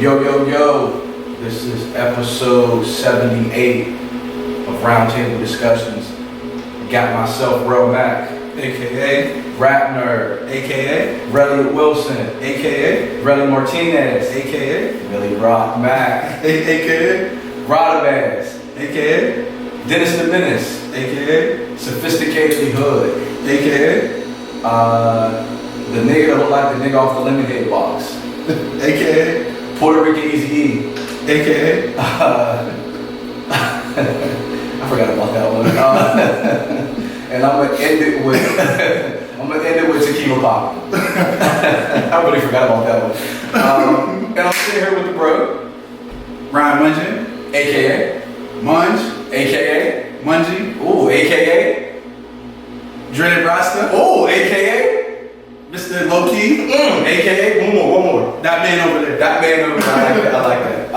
Yo, this is episode 78 of Roundtable Discussions. Got myself, Real Mac, a.k.a. Rap Nerd, a.k.a. Relly Wilson, a.k.a. Relly Martinez, a.k.a. Really Rock Mac, a.k.a. Rodabaz, a.k.a. Dennis the Menace, a.k.a. Sophisticatedly Hood, a.k.a. the nigga that look like the nigga off the lemonade box, a.k.a. Puerto Rican Eazy-E, a.k.a. I forgot about that one. And I'm gonna end it with Tequila Pop. I really forgot about that one. And I'm sitting here with the bro, Ryan Mungin, aka Munge, aka Mungie, ooh, aka Dreaded Rasta, ooh, aka Mr. Low Key, aka one more. that man over there. That man over there. I like that.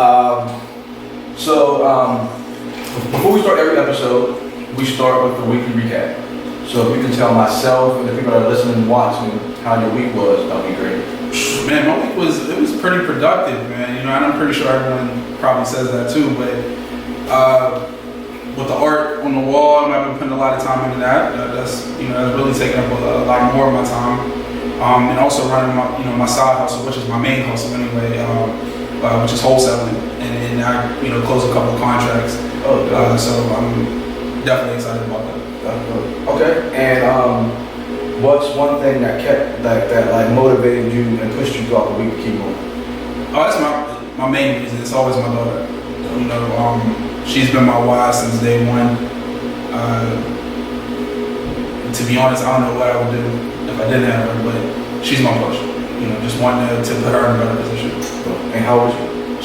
Before we start every episode, we start with the weekly recap. So if you can tell myself and the people that are listening and watching how your week was, that'd be great. Man, my week was pretty productive, man. You know, and I'm pretty sure everyone probably says that too, but with the art on the wall, I've been putting a lot of time into that. That's really taking up a lot more of my time. And also running my side hustle, which is my main hustle anyway, which is wholesaling, and I close a couple of contracts. So I'm definitely excited about that. Okay, and what's one thing that kept that motivated you and pushed you throughout the week to keep going? Oh, that's my main reason. It's always my daughter. She's been my why since day one. To be honest, I don't know what I would do if I didn't have her, but she's my push. Just wanting to put her in a better position. And how old is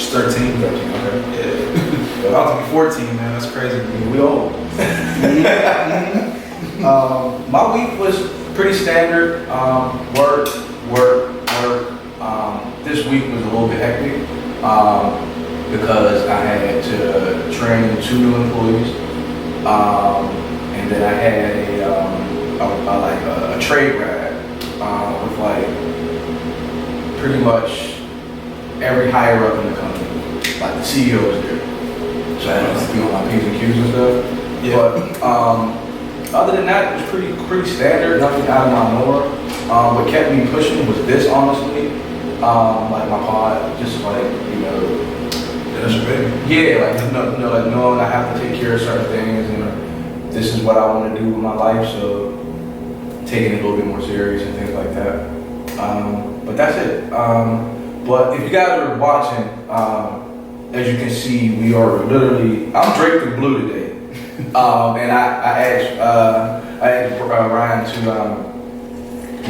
she? She's 13. 13, okay. Yeah. About to be 14, man. That's crazy. We old. My week was pretty standard. Work. This week was a little bit hectic because I had to train 2 new employees, and then I had a trade ride with pretty much every higher up in the company. Like the CEO was there, so I had to be on my P's and Q's and stuff. Yeah. But other than that, it was pretty standard, nothing out of my norm. What kept me pushing was this, honestly. My pod, just That's your baby. yeah, knowing I have to take care of certain things, and this is what I want to do with my life, so taking it a little bit more serious and things like that. But that's it. But if you guys are watching, as you can see, we are I'm draped in blue today. And I asked Ryan to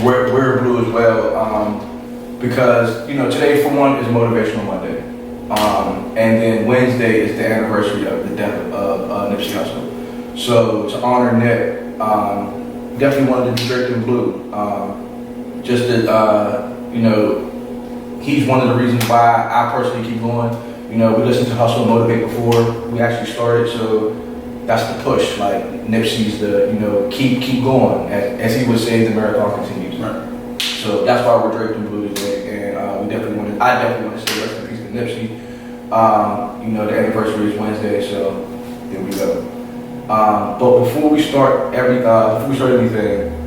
wear blue as well, because today for one is Motivational Monday, and then Wednesday is the anniversary of the death of Nipsey Hussle. So to honor Nip, definitely wanted to be draped in blue. Just that he's one of the reasons why I personally keep going. We listened to Hustle and Motivate before we actually started, so that's the push. Like Nipsey's the keep going, as he would say, the marathon continues. Right. So that's why we're draped in blue today, and I definitely want to say rest in peace to Nipsey. The anniversary is Wednesday, so there we go. But before we start anything,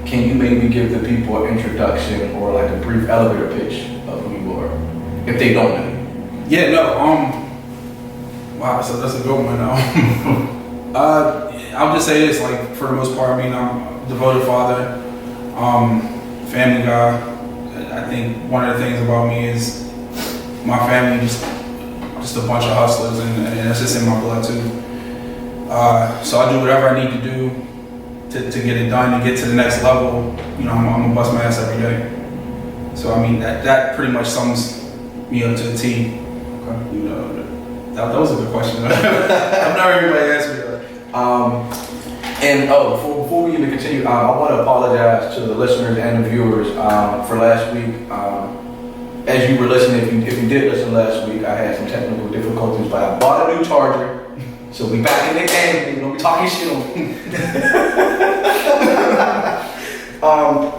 can you maybe give the people an introduction or like a brief elevator pitch of who you are, if they don't know you? Yeah, no, wow, so that's a good one. I'll just say this, for the most part, I'm a devoted father, family guy. I think one of the things about me is my family, just a bunch of hustlers, and that's just in my blood too. So I do whatever I need to do to get it done and get to the next level. I'm gonna bust my ass every day. So that pretty much sums me up to the T. That was a good question. I've never heard anybody ask me that. Before we even continue, I want to apologize to the listeners and the viewers for last week. As you were listening, if you did listen last week, I had some technical difficulties, but I bought a new charger. So we back in the game, we talking shit on me.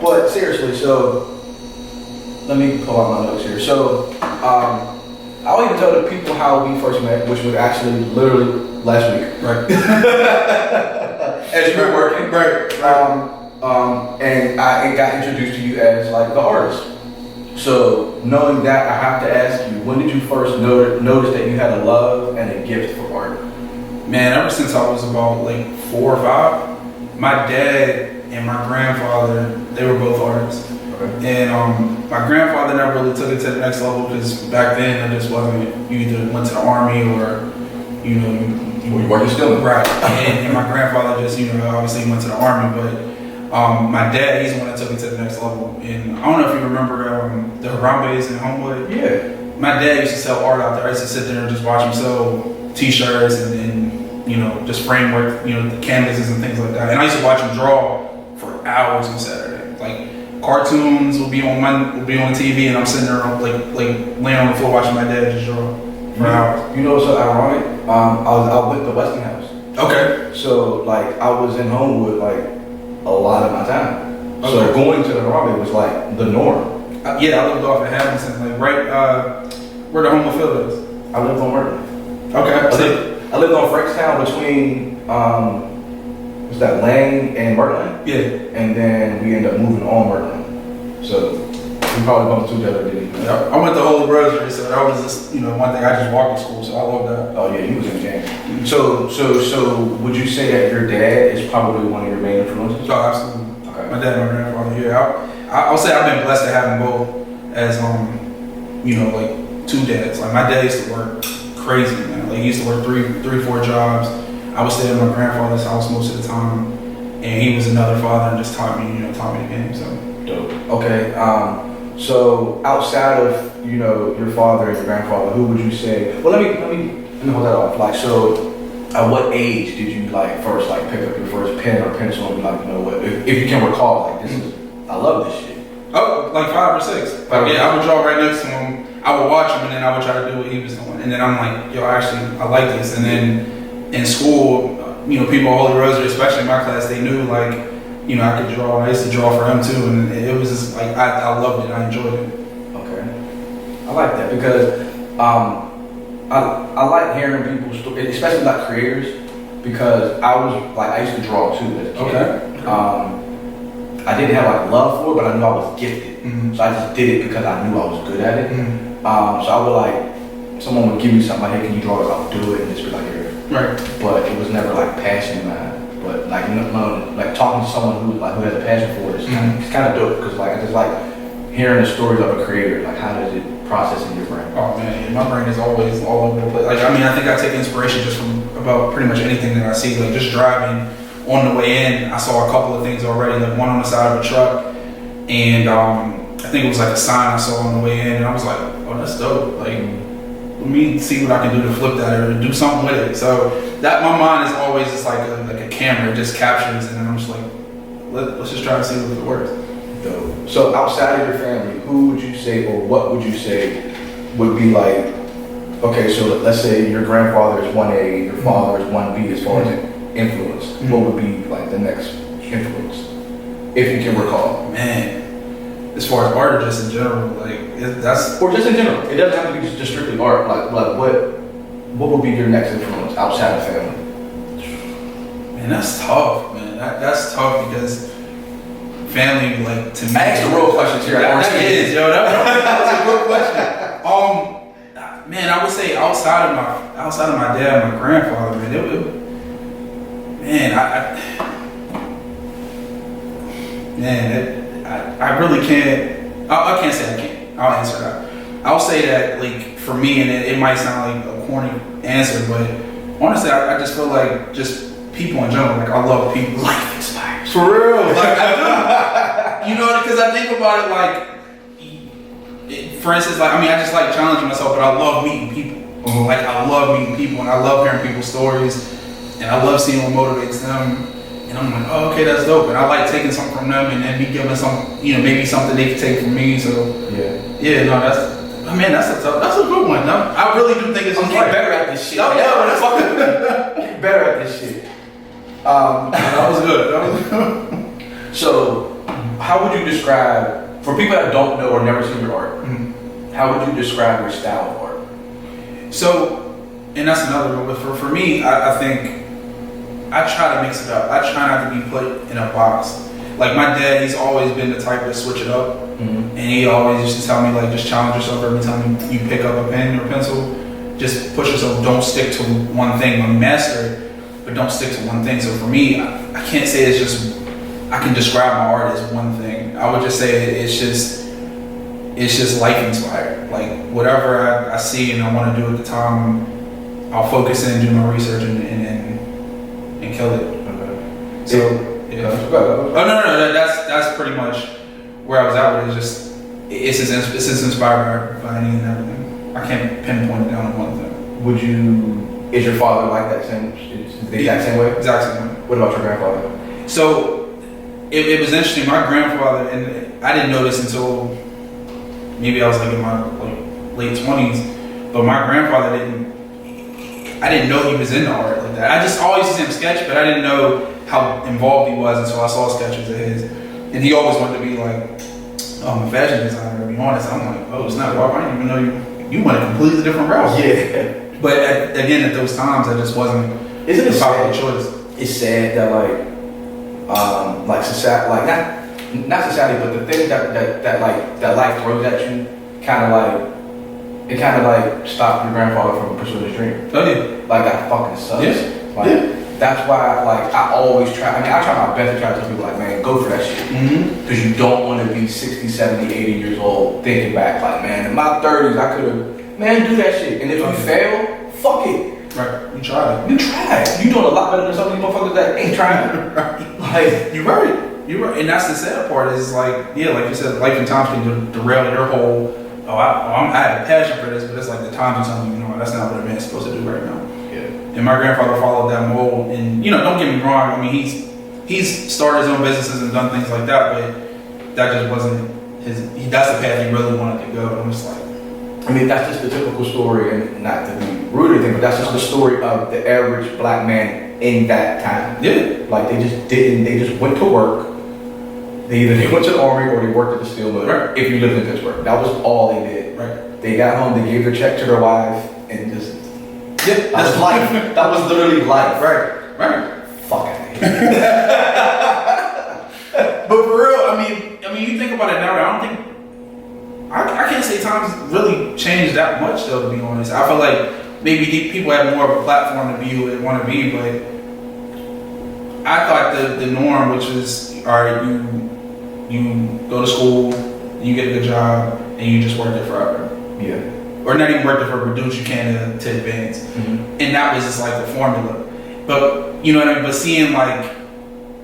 But seriously, so let me pull out my notes here. So I'll even tell the people how we first met, which was actually literally last week. Right. As you were working. Right. And I got introduced to you as like the artist. So knowing that, I have to ask you, when did you first notice that you had a love and a gift for art? Man, ever since I was about like 4 or 5, my dad and my grandfather, they were both artists. Okay. And my grandfather never really took it to the next level because back then there just wasn't, you either went to the army or, you know, you working still. Right. And my grandfather just, you know, obviously went to the army, but my dad, he's the one that took it to the next level. And I don't know if you remember the Harambe's in Homewood. Yeah. My dad used to sell art out there. I used to sit there and just watch him sell t-shirts and you know, just framework, you know, the canvases and things like that. And I used to watch him draw for hours on Saturday. Like cartoons will be on TV, and I'm sitting there like laying on the floor watching my dad just draw for hours. You know what's so ironic? I went to Westinghouse. Okay. So like I was in Homewood like a lot of my time. Okay. So going to the Harambe was like the norm. Yeah, I lived off of Hamilton, like right where the Homewood Field is. I lived on Merton. Okay. I lived on Frankstown between what's that, Lane and Merton? Yeah. And then we ended up moving on Merton. So we probably bumped into each other, didn't we? I went to Holy Rosary, so that was just, you know, one thing. I just walked to school, so I love that. Oh yeah, you was in James. So would you say that your dad is probably one of your main influences? Oh, absolutely. Okay. My dad and my grandfather. Yeah, I'll say I've been blessed to have them both as you know, like two dads. Like my dad used to work crazy, man. Like he used to work three, 4 jobs. I would stay at my grandfather's house most of the time, and he was another father and just taught me the game. So dope. Okay. So outside of, you know, your father and your grandfather, who would you say? Well, let me hold that off. Like, so at what age did you like first like pick up your first pen or pencil and be like, you know what? If you can recall, like I love this shit. Oh, like 5 or 6. Yeah, I would draw right next to him. I would watch him, and then I would try to do what he was doing. And then I'm like, yo, actually, I like this. And then in school, you know, people at Holy Rosary, especially in my class, they knew like, you know, I could draw. I used to draw for them too, and it was just like I loved it. I enjoyed it. Okay, I like that because I like hearing people's stories, especially like creators, because I used to draw too as a kid. Okay. I didn't have like love for it, but I knew I was gifted. Mm-hmm. So I just did it because I knew I was good at it. Mm-hmm. So I would like, someone would give me something like, hey, can you draw it? I'll do it and just be like, here. Right. But it was never like passion in mine. But like, you know, like talking to someone who has a passion for it, it's kind of dope because like I just like hearing the stories of a creator. Like how does it process in your brain? Oh man, my brain is always all over the place. Like I mean, I think I take inspiration just from about pretty much anything that I see. Like just driving on the way in, I saw a couple of things already. Like one on the side of a truck, and I think it was like a sign I saw on the way in, and I was like, oh, that's dope. Like, let me see what I can do to flip that or do something with it. So that my mind is always just like a camera, it just captures, and then I'm just like, let's just try to see if it works. Dope. So outside of your family, who would you say, or what would you say would be like, okay, so let's say your grandfather is 1A, your father is 1B as far as influence. Mm-hmm. What would be like the next influence, if you can recall? Man, as far as art or just in general, like that's or just in general. It doesn't have to be just strictly art. Like what would be your next influence outside of family? Man, that's tough, man. That's tough because family, like to me. I asked the real questions here. That is, yo. That's a good question. Man, I would say outside of my dad and my grandfather, man, I really can't. I can't say I can't. I'll answer that. I'll say that, like, for me, and it might sound like a corny answer, but honestly, I just feel like just people in general. Like, I love people. Life inspires. For real. Like, I do. You know, because I think about it, like, for instance, like, I mean, I just like challenging myself, but I love meeting people. Mm-hmm. Like, I love meeting people, and I love hearing people's stories. And I love seeing what motivates them. And I'm like, oh, okay, that's dope. And I like taking something from them and then me giving some, you know, maybe something they can take from me. So yeah, no, that's a good one. No, I really do think it's I'm getting better at this shit. No, that's fucking getting better at this shit. that was good. So, how would you describe, for people that don't know or never seen your art, how would you describe your style of art? So, and that's another one. But for me, I think I try to mix it up. I try not to be put in a box. Like my dad, he's always been the type to switch it up, and he always used to tell me like, just challenge yourself every time you pick up a pen or pencil. Just push yourself. Don't stick to one thing. Master it, but don't stick to one thing. So for me, I can't say it's just. I can describe my art as one thing. I would just say it's just life inspired. Like whatever I see and I want to do at the time, I'll focus in, do my research, and kill it. Okay. So yeah. Oh no, that's pretty much where I was at with it. It's just inspired by any and everything. I can't pinpoint it down to one thing. Is your father like that same, the exact same way? Exact same way. What about your grandfather? So it was interesting. My grandfather, and I didn't know this until maybe I was like in my late 20s, but my grandfather I didn't know he was into art like that. I just always used him sketch, but I didn't know how involved he was until I saw sketches of his. And he always wanted to be like a fashion designer, to be honest. I'm like, oh, it's not Bob. I didn't even know you went a completely different route. Yeah. But again, at those times, I just wasn't Isn't it the popular sad? choice. It's sad that like society, like not society, but the things that life throws at you, kind of like stopped your grandfather from pursuing his dream. Oh yeah. Like that fucking sucks. Yeah. Like, that's why I always try. I try my best to try to tell people like, man, go for that shit. Because you don't want to be 60, 70, 80 years old thinking back like, man, in my 30s I could have, man, do that shit. And if you fail, fuck it. Right. You tried. You tried. You doing a lot better than some of these motherfuckers that ain't trying. Right. Like, You're right. And that's the sad part is like, yeah, like you said, life and times can derail your whole, I had a passion for this, but it's like the times are telling you, that's not what a man's supposed to do right now. yeah. And my grandfather followed that mold, and don't get me wrong. I mean, he's started his own businesses and done things like that, but that just wasn't that's the path he really wanted to go. And I'm just like, I mean, that's just the typical story, and not to be rude or anything, but that's just the story of the average black man in that time. yeah, Like they just went to work. They went to the army or they worked at the steel mill. Right. If you lived in Pittsburgh, that was all they did. right, They got home, they gave their check to their wife, and just yeah, that was life. That was literally life. right. Fuck it. But for real, I mean, you think about it now. I don't think I can't say times really changed that much though. To be honest, I feel like maybe people have more of a platform to be who they want to be, but I thought the norm, which is, all right, you go to school, you get a good job, and you just work there forever. Yeah. Or not even work there forever, do what you can to advance. And that was just like the formula. But you know what I mean? But seeing like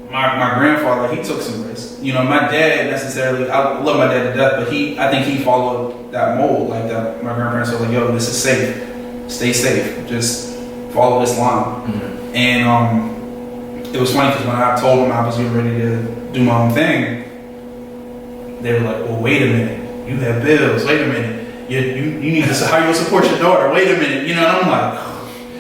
my grandfather, he took some risks. My dad necessarily, I love my dad to death, but I think he followed that mold, like that. My grandparents were like, yo, this is safe. Stay safe. Just follow this line. And it was funny because when I told them I was getting ready to do my own thing, they were like, well, wait a minute. You have bills. Wait a minute. You need to, how you support your daughter? Wait a minute. And I'm like,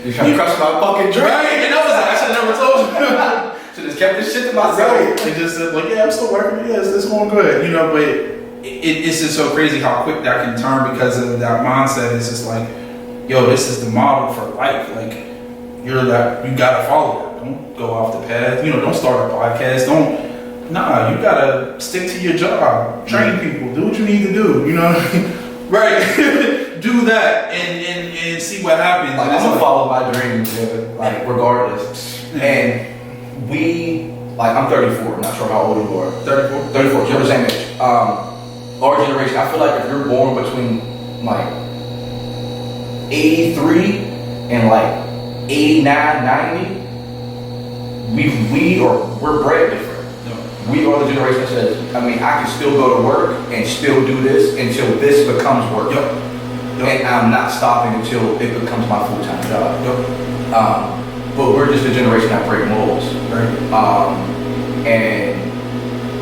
You're trying to crush my fucking dream. right? And I was like, I should have never told you. Should just kept this shit to myself. Right. They just said, like, yeah, I'm still working. Yes, it's going good. But it's just so crazy how quick that can turn because of that mindset. It's just like, yo, this is the model for life. Like, you gotta follow that. Don't go off the path. Don't start a podcast. You gotta stick to your job. Train people. Do what you need to do. You know what I mean? Right. Do that and see what happens. Like, I'm gonna follow my dreams, like regardless. And I'm 34. I'm not sure how old you are. 34. 34. You're the same age. Our generation. I feel like if you're born between like 83 and like 89, 90, we're bred different. We are the generation that says, I can still go to work and still do this until this becomes work. And I'm not stopping until it becomes my full-time job. But we're just a generation that break molds. And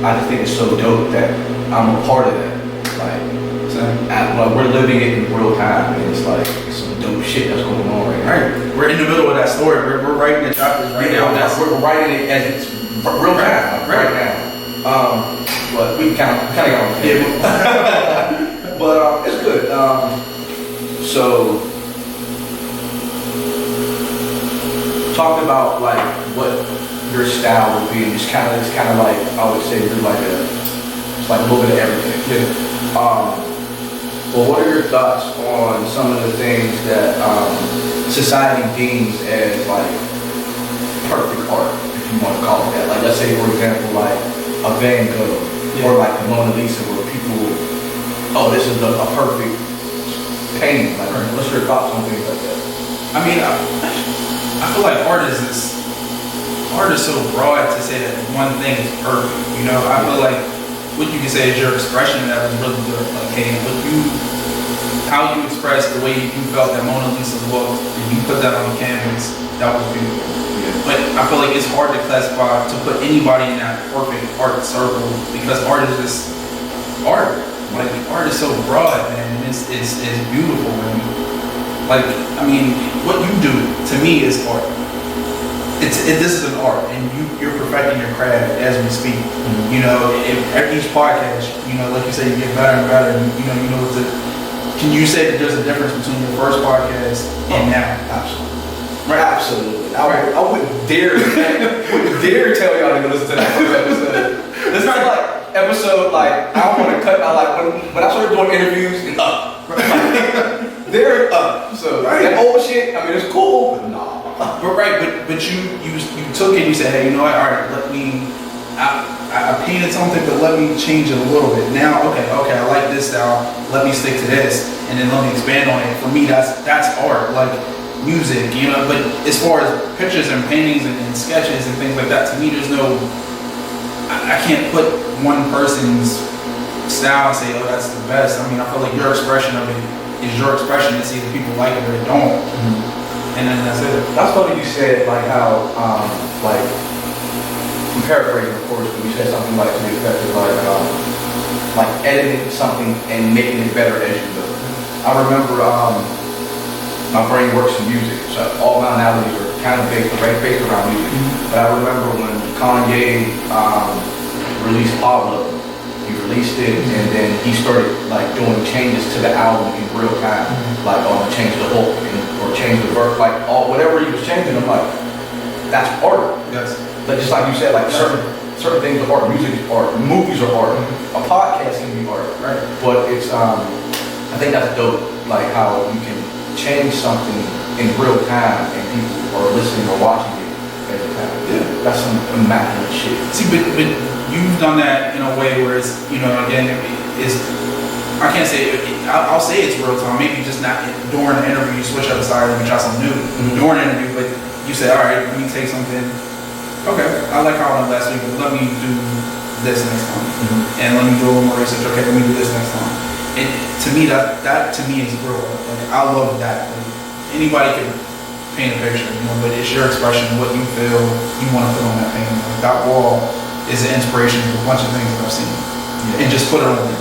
I just think it's so dope that I'm a part of that. We're living it in real time, and it's like some dope shit that's going on right now. Right. We're in the middle of that story. We're writing the chapters right now. We're writing it as it's real time right now. But we kind of got on the But it's good. So talk about like what your style would be, and it's kind of like I would say you're like it's like a little bit of everything. Yeah. Well, what are your thoughts on some of the things that society deems as like perfect art, if you want to call it that? Like, let's say, for example, like a Van Gogh or like the Mona Lisa, where people, oh, this is a perfect painting. Like, what's your thoughts on things like that? I mean, I feel like art is so broad to say that one thing is perfect. You know, I feel like what you can say is your expression that was really good. Like, hey, how you expressed the way you felt that Mona Lisa looked, and you put that on the canvas, that was beautiful. Yeah. But I feel like it's hard to classify, to put anybody in that perfect art circle, because art is just art. Like, art is so broad, man, and it's beautiful, man. Like, I mean, what you do, to me, is art. This is an art, and you're perfecting your craft as we speak. Mm-hmm. You know, at each podcast, you know, like you say, you get better and better, and you know what to. Can you say that there's a difference between your first podcast and now? Absolutely. Right. Absolutely. I wouldn't dare tell y'all to go listen to that first episode. It's not like episode like I don't want to cut. I like when I started doing interviews and up. Right. They're up. So that old shit. I mean, it's cool, but nah. But you took it. You said, hey, you know what? All right, I painted something, but let me change it a little bit. Now, okay, I like this style. Let me stick to this, and then let me expand on it. For me, that's art, like music, you know. But as far as pictures and paintings and sketches and things like that, to me, there's no. I can't put one person's style and say, oh, that's the best. I mean, I feel like your expression of it is your expression. It's either people like it or they don't. Mm-hmm. And then that's it. That's funny you said like how like I'm paraphrasing of course, but you said something like to the effect of like editing something and making it better as you go. I remember my brain works in music, so all my analogies are kind of based around music. Mm-hmm. But I remember when Kanye released Pablo, he released it, and then he started like doing changes to the album in real time, like change the hook or change the verse, like whatever he was changing. I'm like, that's art. Yes. Like just like you said, like certain things are art. Music is art. Movies are art. A podcast can be art, right? But it's I think that's dope. Like how you can change something in real time and people are listening or watching it every time. Yeah, that's some immaculate shit. See, but you've done that in a way where it's, you know, again, it's, I can't say, I'll say it's real time, maybe just not during the interview, you switch up the side and you try something new. Mm-hmm. During the interview, but you say, all right, let me take something, okay, I like how I done last week, but let me do this next time. Mm-hmm. And let me do a little more research, okay, let me do this next time. And to me, that to me is real. Like, I love that. Like, anybody can paint a picture, you know, but it's your expression, what you feel you want to put on that painting. Like, that wall is an inspiration for a bunch of things that I've seen. Yeah. And just put it on there.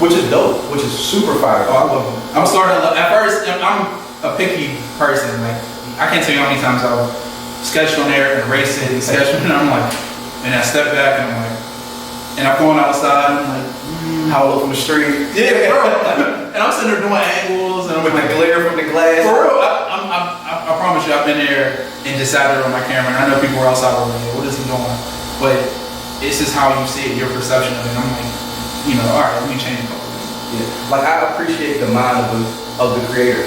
Which is dope, which is super fire. Oh, I love it. I'm starting to love, at first, I'm a picky person. Like, I can't tell you how many times I've sketched on there and erased it and sketched and I'm like, and I step back and I'm like, and I'm going outside and I'm like, how I look from the street. Yeah, bro. And I'm sitting there doing angles and I'm with like, the glare from the glass. For real, I promise you, I've been there and just sat there on my camera and I know people were outside over there, what is he doing? But it's just how you see it, your perception of it. I'm like, you know, all right, let me change it. Yeah, like I appreciate the mind of the creator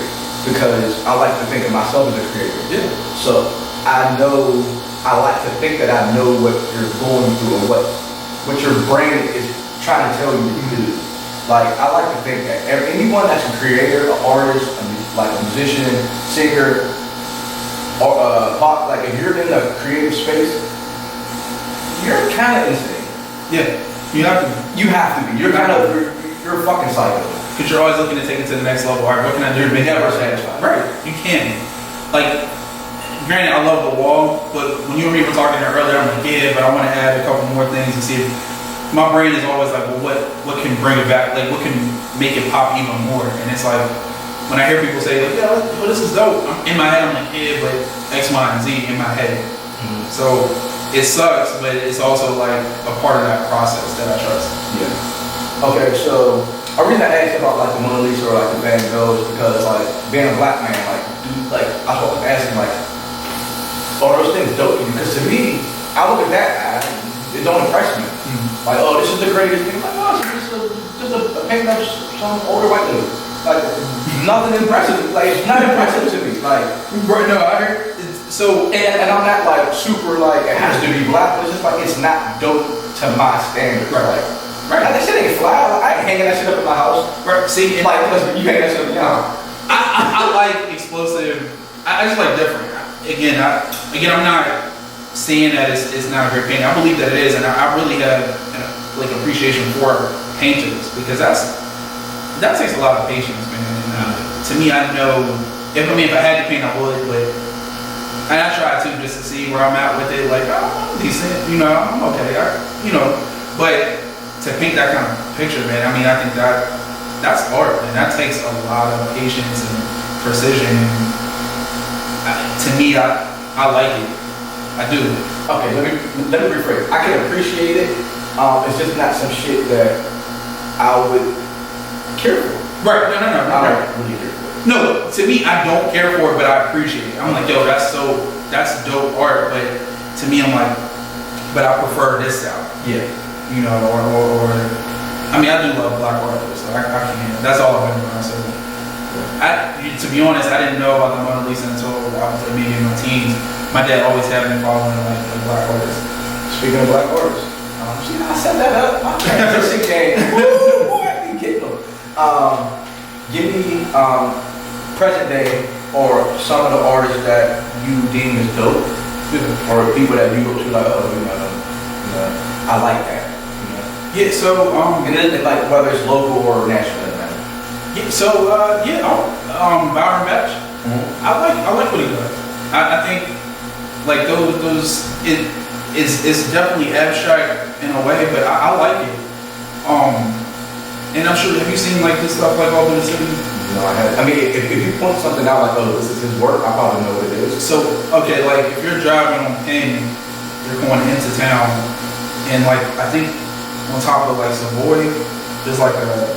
because I like to think of myself as a creator. Yeah. So I like to think that I know what you're going through or what your brain is trying to tell you to do. Like I like to think that anyone that's a creator, an artist, like a musician, singer, or like if you're in a creative space, you're kind of insane. Yeah. You have to be. You're a fucking psycho. Because you're always looking to take it to the next level. All right, what can I do to make never it satisfied? Right. You can't. Like, granted, I love the wall, but when you and me were talking earlier, I'm like, yeah, but I want to add a couple more things and see if my brain is always like, well, what can bring it back? Like, what can make it pop even more? And it's like, when I hear people say, like, yeah, well, this is dope. In my head, I'm like, yeah, but X, Y, and Z in my head. Mm-hmm. So it sucks, but it's also like a part of that process that I trust. Yeah. Okay, so a reason I asked about like the Mona Lisa or like the Van Gogh is because like being a black man, like I was asking like All those things dope to you, because to me, I look at that, it don't impress me. Like, oh, this is the greatest thing. Like, oh, it's just a painting of some older white lady. Like, nothing impressive. Like, it's not impressive to me. Like, Right, no, I heard. So, and I'm not like super like it has to be black, but it's just like it's not dope to my standards. Right. Like that shit ain't fly. I ain't hanging that shit up in my house. right, see, Like, listen, you hang that shit up in your house. I like explosive. I just like different. Again, I'm not saying that it's not a great painting. I believe that it is, and I really have like appreciation for painters because that takes a lot of patience, man. And to me, I know if I had to paint, I would, but I try to just to see where I'm at with it. Like, oh, I'm decent, I'm okay, but to paint that kind of picture, man, I mean, I think that's art, and that takes a lot of patience and precision. To me, I like it. I do. Okay, let me rephrase. I can appreciate it. It's just not some shit that I would care for. Right? No. I don't really care for it. No, to me, I don't care for it, but I appreciate it. I'm like, yo, that's dope art, but to me, I'm like, but I prefer this style. Yeah. Or I mean, I do love black art, so I can't. That's all I've been around. So, to be honest, I didn't know about the Mona Lisa until I was maybe in my teens. My dad always had me following like black artists. Speaking of black artists, see, I set that up. My transition game. Woo, boy, I be getting them. Give me present day or some of the artists that you deem as dope, or people that you go to like, I like that. Yeah. So and then like whether it's local or national, doesn't matter. Yeah. So Byron Batch. Mm-hmm. I like what he does. I think like those it's definitely abstract in a way, but I like it. And I'm sure, have you seen like this stuff like all over the city? No, I haven't. I mean, if you point something out like, oh, this is his work, I probably know what it is. So, okay, like if you're driving on King, you're going into town, and like I think on top of like Savoy, there's like a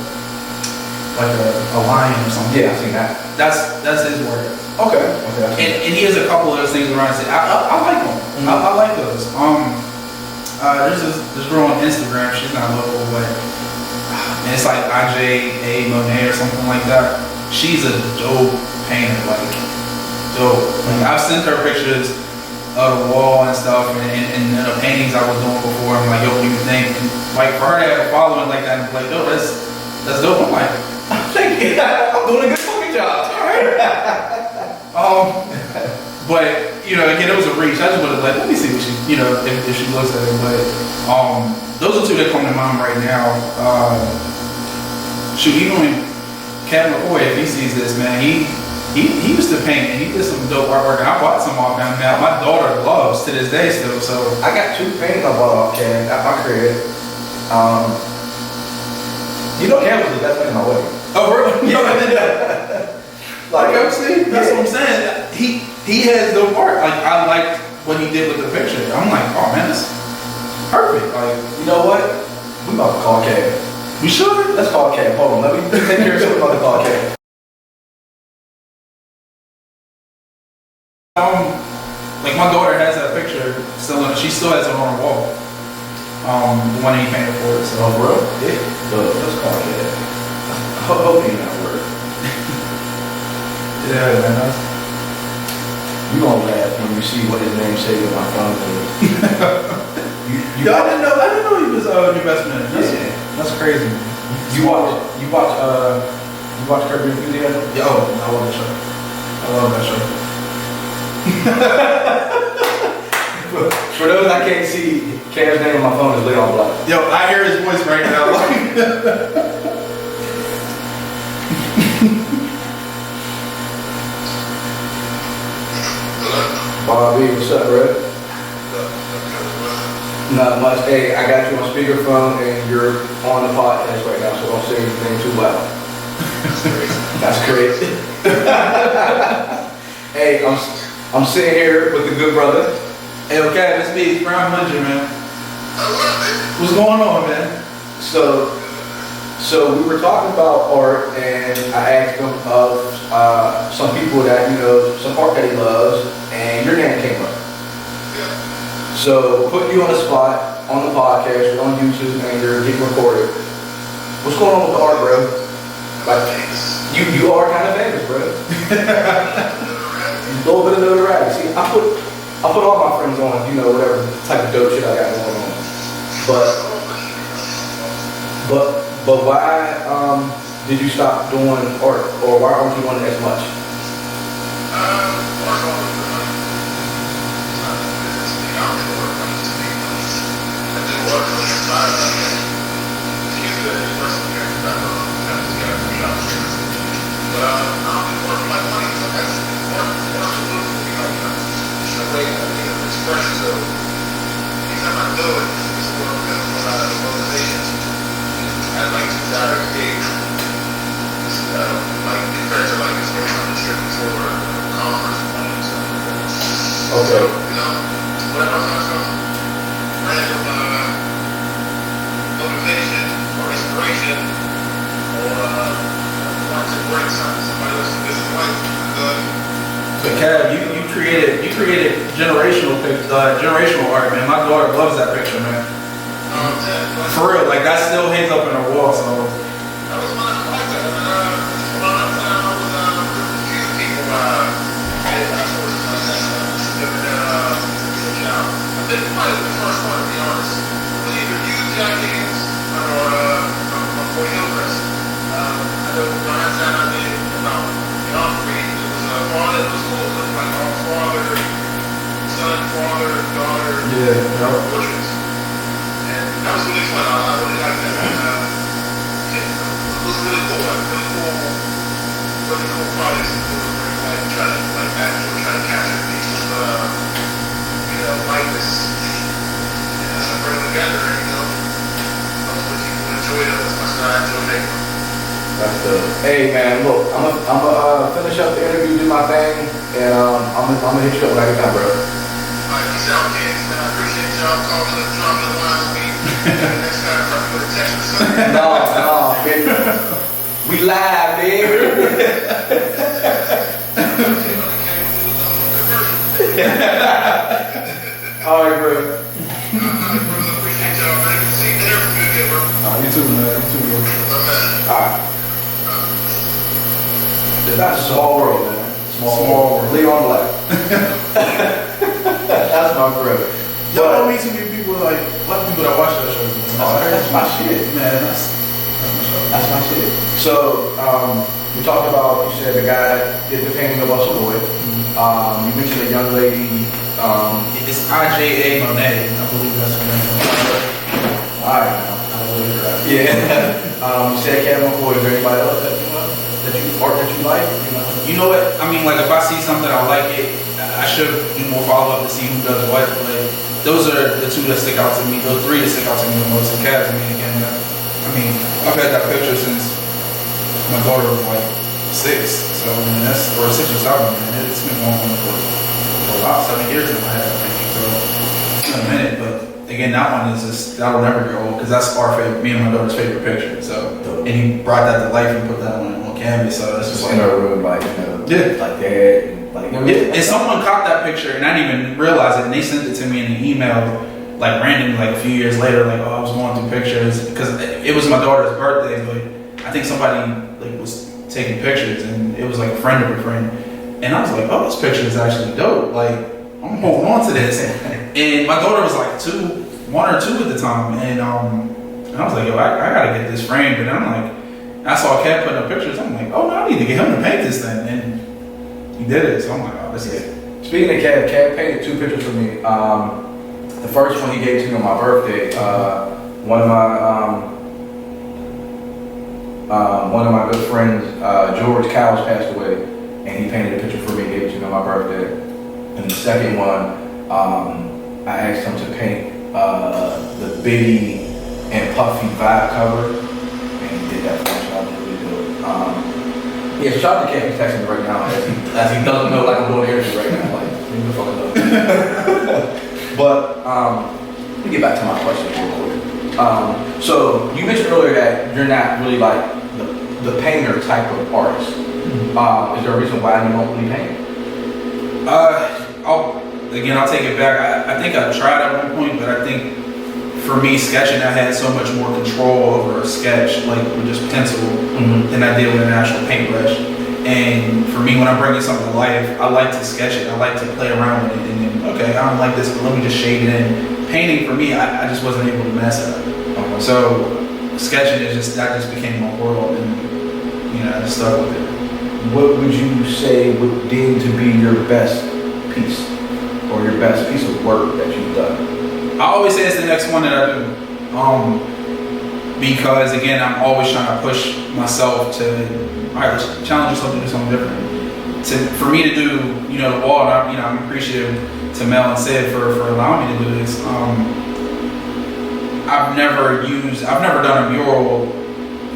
lion or something. Yeah, I've seen that. That's his work. Okay. And he has a couple of those things around. I like them. Mm-hmm. I like those. There's this girl on Instagram. She's not local, but and it's like IJ Monet or something like that. She's a dope painter, like dope. Like I've sent her pictures of the wall and stuff, and the paintings I was doing before. I'm like, yo, what do you think? And like for her to have a following like that, and like, yo, that's dope. I'm like, thank you. I'm doing a good fucking job. All right. But again, it was a reach. I just wanted to let me see what she, if she looks at it. But those are two that come to mind right now. Even Kevin McCoy, if he sees this, man, he used to paint and he did some dope artwork, and I bought some off him. Now my daughter loves to this day still. So I got 2 paintings I bought off Ken at my crib. Ken was the best man in my wedding. Oh, really? Yeah. Like, see, that's what I'm saying. He has dope art. Like I liked what he did with the picture. I'm like, oh man, that's perfect. Like, you know what? We about to call Kev. We should. Let's call Kev. Hold on, let me take care of something about to call Kev. Like my daughter has that picture still. She still has it on her wall. The one he painted for us. Oh, bro? Yeah. Let's call Kev. Hope he not work. Yeah, man. You gonna laugh when you see what his name saved in my phone. I didn't know he was your best man. That's crazy. You watch Curb Your Enthusiasm? Yo, I love that show. For those I can't see, Kev's name on my phone is Leon Black. Yo, I hear his voice right now. Bobby, what's up, bro? Not much. Hey, I got you on speakerphone and you're on the podcast right now, so don't say anything too loud. That's crazy. Hey, I'm sitting here with the good brother. Hey, okay, it's me, it's Brown 100, man. What's going on, man? So we were talking about art, and I asked him of some people that some art that he loves, and your name came up. So, put you on the spot, on the podcast, on YouTube, and you're getting recorded. What's going on with the art, bro? Like, you are kind of famous, bro. A little bit of notoriety. See, I put all my friends on, whatever type of dope shit I got going on. But why did you stop doing art, or why aren't you doing it as much? Okay. Motivation or inspiration or want to bring somebody else to this life. But Kev, you created generational art, man. My daughter loves that picture, man. For real, like that still hangs up in her wall. So. That was one of the things that around that time I was refusing people. I think probably the first one, to be honest. We either use jackets or for Hillcrest. I know around that time I did about all three. It was father. It was cool. It was like all father, son, father, daughter. Portraits. And that was really fun. I really liked that. It was really cool. Really cool projects. Like trying to capture these likeness and bring them together. Hopefully people enjoy it as much as I enjoy making them. That's good. Hey man, look, I'm gonna finish up the interview, do my thing, and I'm gonna hit you up when I get done, bro. Alright, peace out, kids, man. I appreciate y'all calling and dropping the line with me. Next time, probably put a text or something. No, baby. We live, baby. All right, bro. Appreciate y'all, man. See you there. Good, bro. You too, man. You too, bro. All right. That's a small world, man. Small world. Leave on the left. That's my bro. Y'all don't meet too many people, like a lot of people that watch that show. That's my shit. Man, that's my show. That's my shit. So, we talked about, you said the guy that did the painting of us boy. You mentioned a young lady. It's IJA Monet, I believe that's her name. Alright, I believe that. Yeah. You said Kevin McCoy. Is there anybody else that you like? You know what? I mean, like if I see something I like it, I should do more follow up to see who does what. Like those are the two that stick out to me. Those three that stick out to me the most. And Cavs, I've had that picture since my daughter was like 6. So that's or 6 or 7. Man, it's been going on for about 7 years now. I had that picture, so it's been a minute. But again, that one is just that'll never get old because that's our favorite, me and my daughter's favorite picture. So and he brought that to life and put that on canvas. So that's just in our room, like yeah, like that. And someone caught that picture and I didn't even realize it, and they sent it to me in an email, like randomly, like a few years later, like I was going through pictures because it was my daughter's birthday, but I think somebody like was taking pictures and it was like a friend of a friend, and I was like, oh, this picture is actually dope. Like I'm holding on to this, and my daughter was like 1 or 2 at the time, and I was like, yo, I gotta get this framed, and I'm like. I saw Cat putting up pictures. I'm like, oh no, I need to get him to paint this thing, and he did it. So I'm like, oh, this is it. Speaking of Cat painted 2 pictures for me. The first one he gave to me on my birthday. One of my good friends, George Cowles, passed away, and he painted a picture for me, gave it to me on my birthday. And the second one, I asked him to paint the Biggie and Puffy vibe cover, and he did that for me. Yeah, shout out to Cat. He's texting me right now as he doesn't know, like I'm doing the interview right now. Like, leave the fucking know. But let me get back to my question real quick. So you mentioned earlier that you're not really like the painter type of artist. Is there a reason why you don't really paint? again, I'll take it back. I think I tried at one point, but I think for me, sketching, I had so much more control over a sketch, like with just pencil, than I did with an actual paintbrush. And for me, when I'm bringing something to life, I like to sketch it. I like to play around with it. And then, okay, I don't like this, but let me just shade it in. Painting, for me, I just wasn't able to mess it up. So sketching that just became my world, and I just stuck with it. What would you say would deem to be your best piece or your best piece of work that you've done? I always say it's the next one that I do, because again, I'm always trying to push myself to, all right, let's challenge yourself to do something different. For me to do, the wall, I'm appreciative to Mel and Sid for allowing me to do this. I've never done a mural,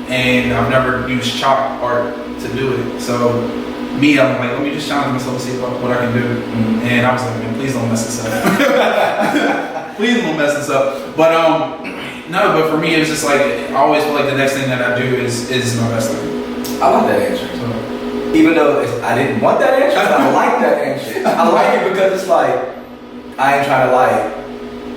and I've never used chalk art to do it. So me, I'm like, let me just challenge myself to see what I can do. And I was like, man, please don't mess this up. Please don't mess this up. But no, but for me, it was just like, I always feel like the next thing that I do is my best thing. I like that answer. Even though I didn't want that answer, I like that answer. I like it because it's like, I ain't trying to like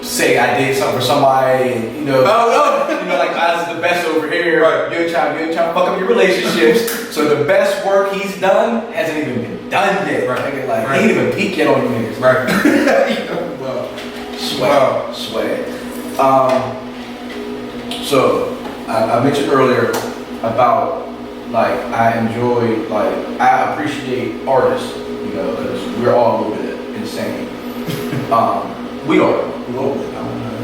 say I did something for somebody, and, like I was the best over here. Right. You ain't trying to fuck up your relationships. So the best work he's done hasn't even been done yet. Right. Like Right. he ain't even peaked yet on you niggas. Right. Swag. So I mentioned earlier about like I enjoy, like I appreciate artists, because we're all a little bit insane. We are a little bit.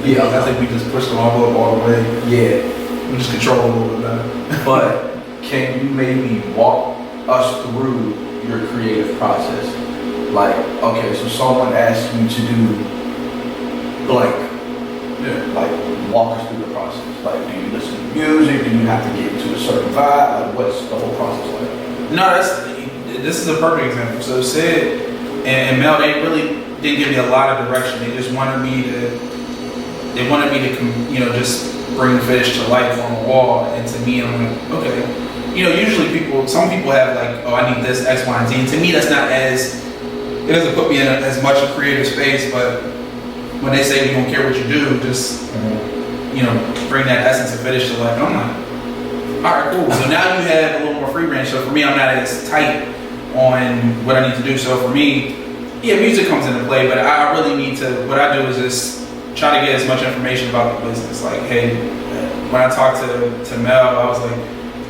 Yeah, I think we just pushed the envelope all the way. Yeah, We just control a little bit better. but can you maybe walk us through your creative process? Like, okay, so someone asks you to do blank. Yeah. Like, walk us through the process. Like, do you listen to music? Do you have to get into a certain vibe? Like, what's the whole process like? No, this is a perfect example. So Sid and Mel, they really didn't give me a lot of direction. They just wanted me to just bring fish to life on the wall. And to me, I'm like, okay. Usually some people have like, oh, I need this X, Y, and Z. And to me, that's not it doesn't put me in as much a creative space. But when they say we don't care what you do, just bring that essence of finish to life. And I'm like, all right, cool. So now you have a little more free range. So for me, I'm not as tight on what I need to do. So for me, yeah, music comes into play, but I really need to, what I do is just try to get as much information about the business. Like, hey, when I talked to Mel, I was like,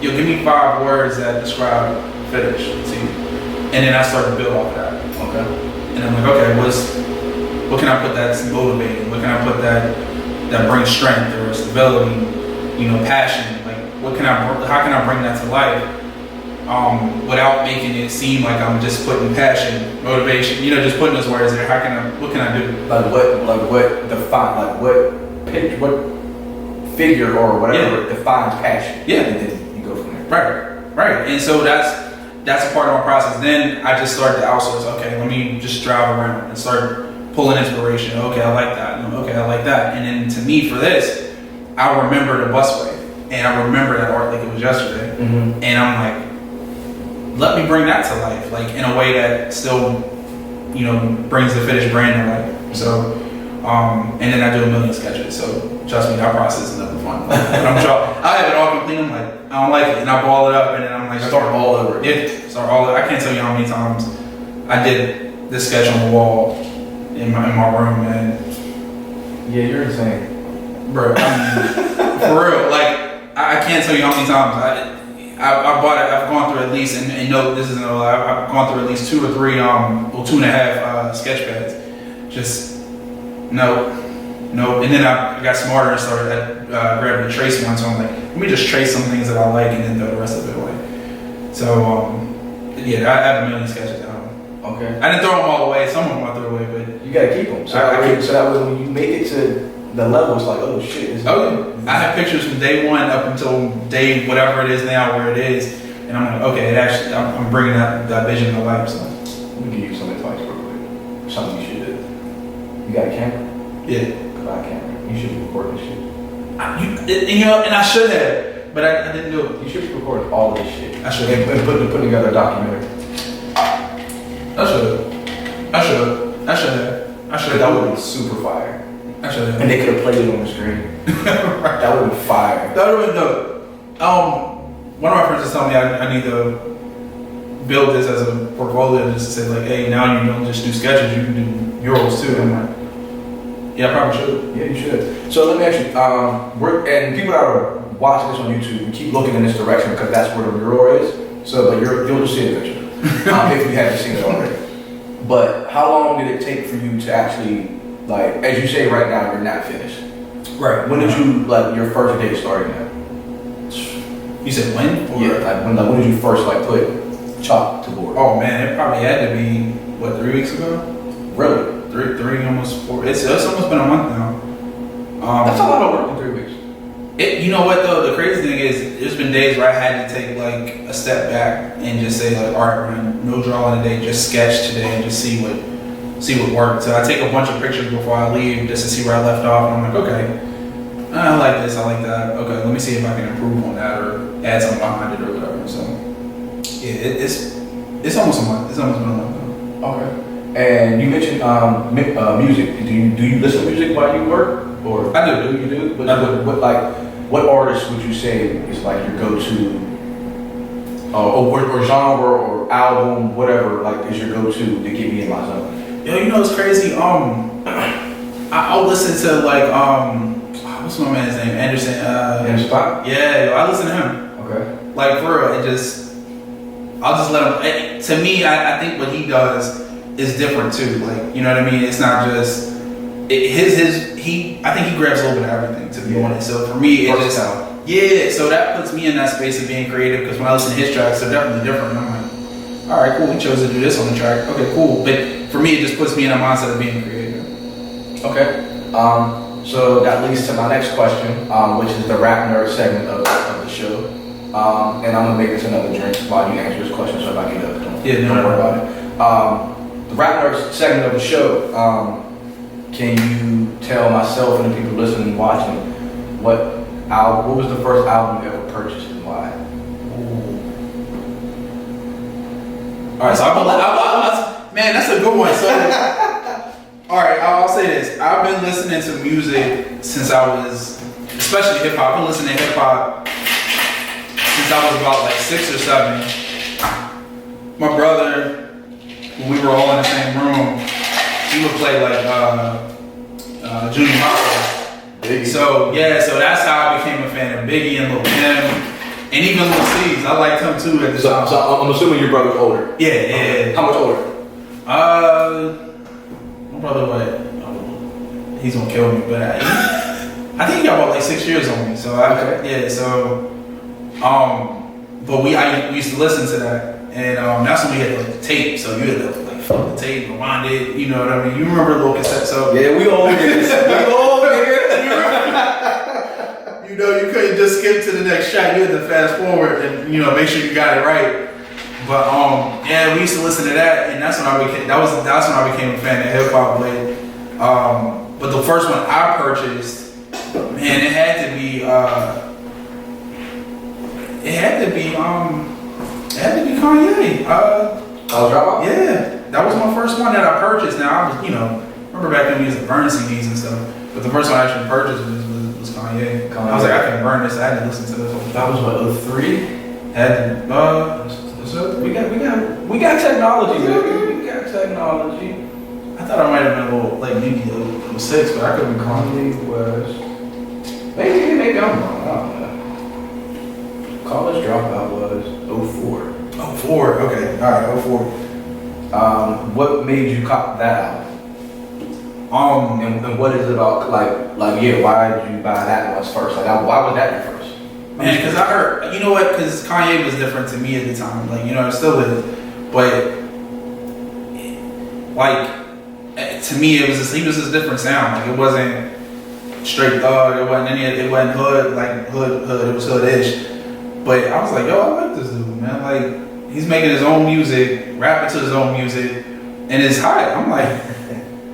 yo, give me 5 words that describe finish to you. And then I started to build off that. Okay. And I'm like, okay, what can I put that's motivating? What can I put that brings strength or stability, passion? Like, how can I bring that to life without making it seem like I'm just putting passion, motivation, just putting those words there. What can I do? Like what figure or whatever defines passion? Yeah. And then you go from there. Right. And so that's a part of my process. Then I just started to outsource. Okay, let me just drive around and start pulling inspiration. Okay, I like that. Okay, I like that. And then to me, for this, I remember the busway, and I remember that art like it was yesterday. Mm-hmm. And I'm like, let me bring that to life, like in a way that still, brings the finished brand to life. So, and then I do a million sketches. So trust me, that process is never fun. But I have it all complete. I'm like, I don't like it, and I ball it up, and then I'm like, Start all over. I can't tell you how many times I did this sketch on the wall in my room, man. Yeah, you're insane, bro. For real, like I can't tell you how many times I bought it. I've gone through at least, and no, this isn't a lie. I've gone through at least 2 or 3, 2.5 sketch pads. Just no. And then I got smarter and started grabbing a trace one. So I'm like, let me just trace some things that I like and then throw the rest of it away. So yeah, I have a million sketches at home. Okay. I didn't throw them all away. Some of them I threw away, but you gotta keep them. So that way when you make it to the level, it's like, oh shit. I have pictures from day 1 up until day whatever it is now, where it is, and I'm like, okay, I'm bringing that vision to life. So let me give you some advice real quick. Something you should do. You got a camera? Yeah. Buy a camera. You should be recording this shit. And I should have, but I didn't do it. You should be recording all of this shit. I should. And putting together a documentary. I should have. I should. That would have been super fire. I should. And they could have played it on the screen. That would have been fire. That would have been dope. One of my friends was telling me I need to build this as a portfolio, just to say like, hey, now you don't just do sketches, you can do murals too. I'm like, yeah, I probably should. Yeah, you should. So let me ask you, and people that are watching this on YouTube, we keep looking in this direction because that's where the mural is. So, but you'll just see it eventually, if you haven't seen it already. But how long did it take for you to actually, like, as you say right now, you're not finished. Right. When did you, like, your first day starting that? You said when? Or? Yeah, like when did you first like put chalk to board? Oh man, it probably had to be what 3 weeks ago. Really? Three, almost 4. It's almost been a month now. That's a lot of work in 3 weeks. You know what though? The crazy thing is, there's been days where I had to take like a step back and just say like, all right, Ryan, no drawing today, just sketch today and just see what worked. So I take a bunch of pictures before I leave just to see where I left off, and I'm like, okay, I like this, I like that. Okay, let me see if I can improve on that or add something behind it or whatever. So yeah, it's almost a month. It's almost been a month now. Okay. And you mentioned music. Do you listen to music while you work? Or I do. You do? But I do. What artist would you say is like your go-to, or genre or album, whatever, like is your go-to to get me in my zone? Yo, you know it's crazy. I'll listen to like what's my man's name? Anderson. Anderson Paak? Yeah, yo, I listen to him. Okay. Like for real, I'll just let him. To me, I think what he does is different too. Like, you know what I mean? It's not just I think he grabs a little bit of everything, to be honest. So for me, it just so that puts me in that space of being creative, because when I listen to his tracks, they're definitely different. And I'm like, all right, cool. He chose to do this on the track. Okay, cool. But for me, it just puts me in a mindset of being creative. Okay. So that leads to my next question, which is the rap nerd segment of the show. And I'm gonna make this another drink while you answer this question, so if I get up, don't worry about it. The rap nerd segment of the show. Can you tell myself and the people listening and watching what was the first album you ever purchased and why? All right, so man, that's a good one. So, all right, I'll say this: I've been listening to music since I was, especially hip hop. I've been listening to hip hop since I was about like 6 or 7. My brother, when we were all in the same room, he would play like junior high. So that's how I became a fan of Biggie and Lil Kim, and even Lil C's. I liked him too at the time. So I'm assuming your brother's older. Yeah. How much older? My brother, he's gonna kill me, but I think he got about like 6 years on me. So but we used to listen to that, and that's when we had like the tape. So you had to like flip the tape, rewind it. You know what I mean? You remember the little cassette? So yeah, we all did. You know, you couldn't just skip to the next shot. You had to fast forward and make sure you got it right. But we used to listen to that, and that's when I became a fan of hip hop. But the first one I purchased, man, it had to be Kanye. Dropout? Yeah, that was my first one that I purchased. Now I was, remember back then we used to burn CDs and stuff, but the first one I actually purchased was Kanye. I was like, I can burn this. I had to listen to this. That was what, 03? We got technology, baby. We got technology. I thought I might have been a little like maybe 06, but I could be Kanye was maybe I'm wrong. I don't know. College Dropout was 04. 04, okay, all right, 04. What made you cop that album? And what is it about? Like, why did you buy that one first? Like, why was that your first? Man, because I heard, because Kanye was different to me at the time. Like, it still is, but like to me, he was this different sound. Like, it wasn't straight thug. It wasn't it wasn't hood. Like hood. It was hood-ish. But I was like, yo, I like this dude, man. Like, he's making his own music, rapping to his own music, and it's hot. I'm like,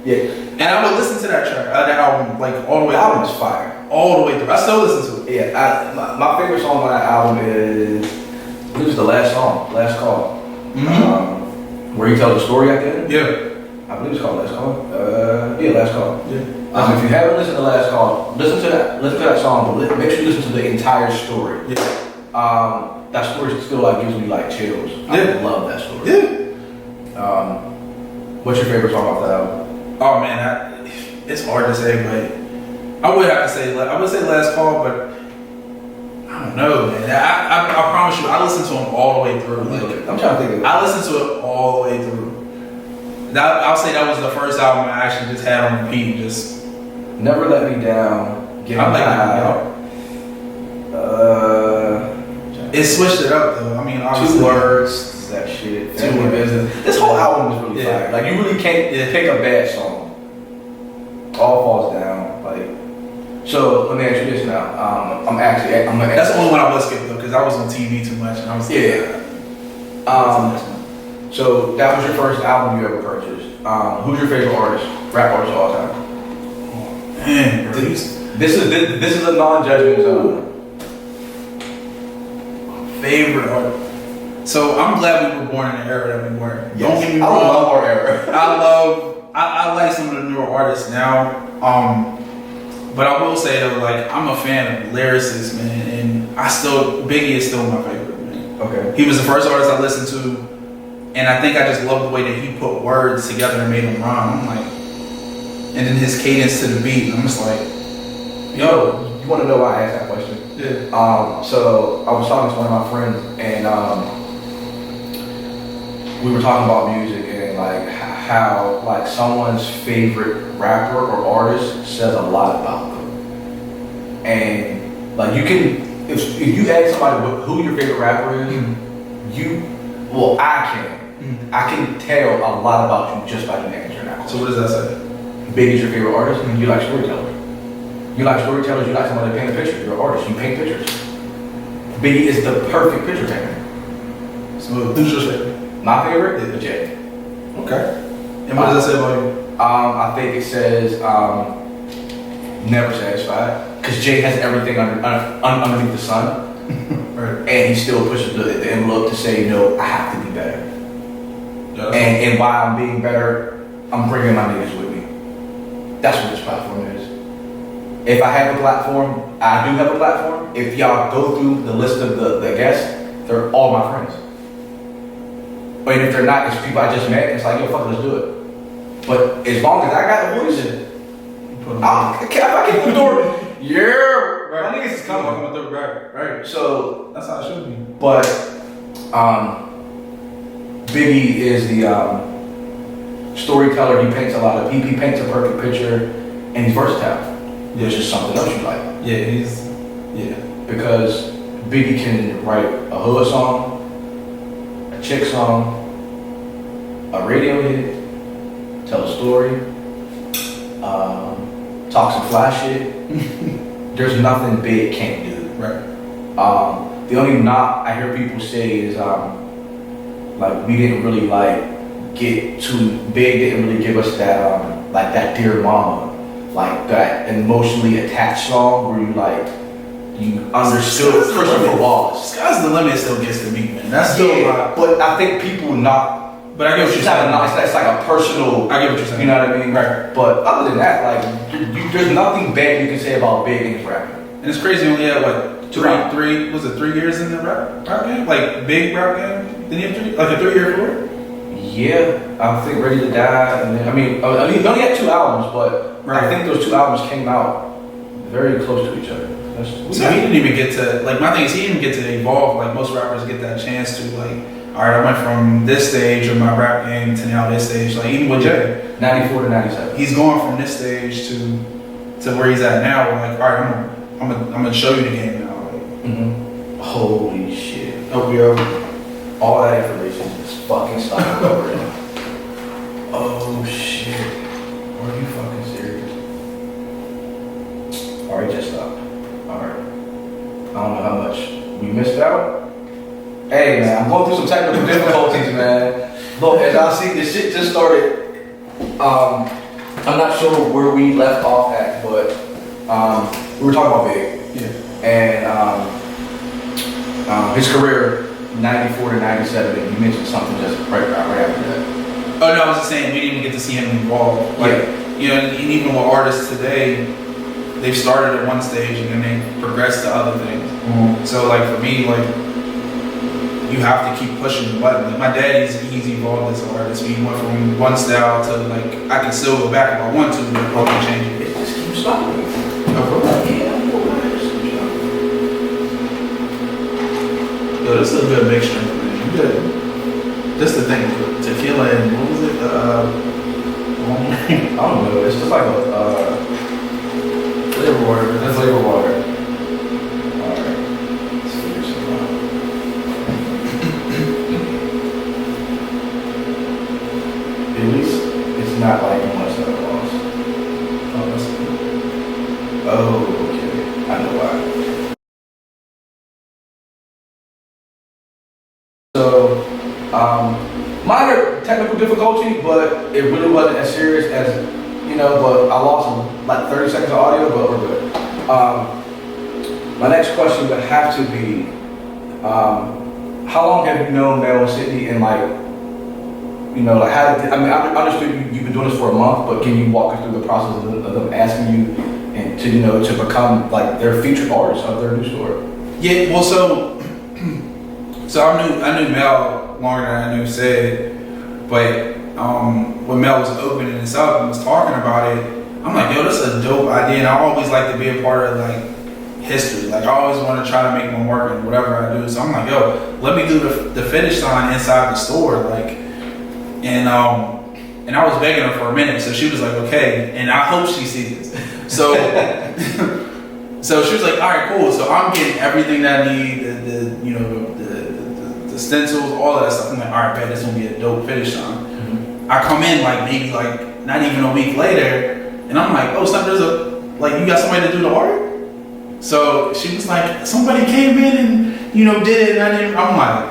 yeah. And I would listen to that track, that album, like all the way. The album is fire. All the way through. I still listen to it. Yeah, my favorite song on that album is, I believe it's the last song, Last Call. Mm-hmm. Where he tells the story at the end. Yeah. I I believe it's called Last Call. Yeah, Last Call. Yeah. If you haven't listened to Last Call, listen to that song, but make sure you listen to the entire story. Yeah. That story still like gives me like chills. I love that story. Yeah. What's your favorite song off that album? Oh man, it's hard to say, but I would have to say Last Call, but I don't know, man. I promise you, I listened to them all the way through. Like, I'm trying to think of it. I listened to it all the way through. I'll say that was the first album I actually just had on repeat. Just Never Let Me Down. Get I'm like, High. it switched it up though. I mean, obviously, 2 Words. That shit. Family Business. This whole album is really fire. Like you really can't pick a bad song. All falls down. Like, so let me ask you this now. I'm gonna That's ask the only one I was skipping though, because I was on TV too much, and I was So that was your first album you ever purchased. Who's your favorite artist, rap artist of all time? Man, This is a non-judgment zone. favorite artist. So I'm glad we were born in the era that we were. Yes. Don't get me I wrong. love our era. I like some of the newer artists now. But I will say though, like I'm a fan of lyricists, man, and Biggie is still my favorite, man. Okay. He was the first artist I listened to, and I think I just love the way that he put words together and made them rhyme. I'm like, and then his cadence to the beat, I'm just like, yo. You want to know why I asked that question? Yeah. So I was talking to one of my friends, and we were talking about music and like how like someone's favorite rapper or artist says a lot about them. And like you can, if you ask somebody who your favorite rapper is, I can tell a lot about you just by you answering that. So what does that say? Biggie's your favorite artist, and you like storytellers. You like storytellers, you like somebody to paint a picture. You're an artist, you paint pictures. Biggie is the perfect picture painter. Smooth. Who's your favorite? My favorite is Jay. Okay. And what does that say about you? I think it says never satisfied, because Jay has everything underneath the sun, Right. and he still pushes the envelope to say, no, I have to be better. Yeah, And while I'm being better, I'm bringing my niggas with me. That's what this platform is. If I have a platform, I do have a platform. If y'all go through the list of the guests, they're all my friends. But if they're not, it's people I just met. It's like, yo, fuck it, let's do it. But as long as I got the voice in it, if I get the door, my niggas is coming. Right. So That's how it should be. but Biggie is the storyteller. He paints a lot of. He paints a perfect picture, and he's versatile, which is something else you like. Yeah, Because Biggie can write a hood song, a chick song, a radio hit, tell a story, talk some fly shit. There's nothing Big can't do. Right. The only knock I hear people say is like we didn't really like get too big, didn't really give us that like that Dear Mama, like that emotionally attached song where you understood Christopher Wallace. Sky's the limit still gets to me, man. That's still But I think people not. But I get what you're saying. It's like a personal. I get what you're saying. You know what I mean? Right. But other than that, like there's nothing bad you can say about Big in his rapping. And it's crazy, only had what, 3 years in the rap game? Like big rap game? Did he have 3? Like a 3-year career? Yeah, I think Ready to Die, and then he only had 2 albums, but I think those 2 albums came out very close to each other. So he didn't even get to, like, my thing is he didn't get to evolve like most rappers get that chance to, like, all right, I went from this stage of my rap game to now this stage. Like, even with Jay, 94 to 97. he's going from this stage to where he's at now. We're like, all right, I'm gonna show you the game now. Like, Holy shit. OVO. All that information is fucking stopping over it. Oh shit. Are you fucking serious? Alright, just stopped. Alright. I don't know how much we missed out. Hey man, I'm going through some technical difficulties, man. Look, as I see, this shit just started. I'm not sure where we left off at, but we were talking about Big. Yeah. And his career, 94 to 97, and you mentioned something just right after that. Oh no, I was just saying we didn't even get to see him involved. Like, you know, and even with artists today, they've started at one stage and then they progress to other things. So like for me, like you have to keep pushing the button. Like my dad, he's evolved as an artist. He went from one style to like I can still go back if I want to, but I can change it. It just keeps stopping. Yo, this is a good mixture, man. You good. This the thing, tequila and what was it? I don't know. It's just like a Flavor water. that's flavor water. Alright. Let's figure something out. At least it's not like much that I lost. Oh, that's good. Oh, okay. I know why. So, minor technical difficulty, but it really wasn't as serious as, you know, but I lost like 30 seconds of audio, but we're good. My next question would have to be, how long have you known Mel and Sydney, and like, you know, like how did, I mean, I understood you've been doing this for a month, but can you walk us through the process of them asking you and to, you know, to become like their featured artists of their new store? Yeah, well, so I knew Mel longer than I knew Sid, but when Mel was opening this up and was talking about it, I'm like, yo, this is a dope idea, and I always like to be a part of like history. Like I always want to try to make my mark in whatever I do. So I'm like, yo, let me do the finish line inside the store, like, and I was begging her for a minute, so she was like, okay, and I hope she sees this. So. So she was like, all right, cool. So I'm getting everything that I need, the stencils, all of that stuff. I'm like, all right, bet this gonna be a dope finish line. Mm-hmm. I come in like maybe like not even a week later, and I'm like, oh, snap, you got somebody to do the art? So she was like, somebody came in and did it, and I'm like,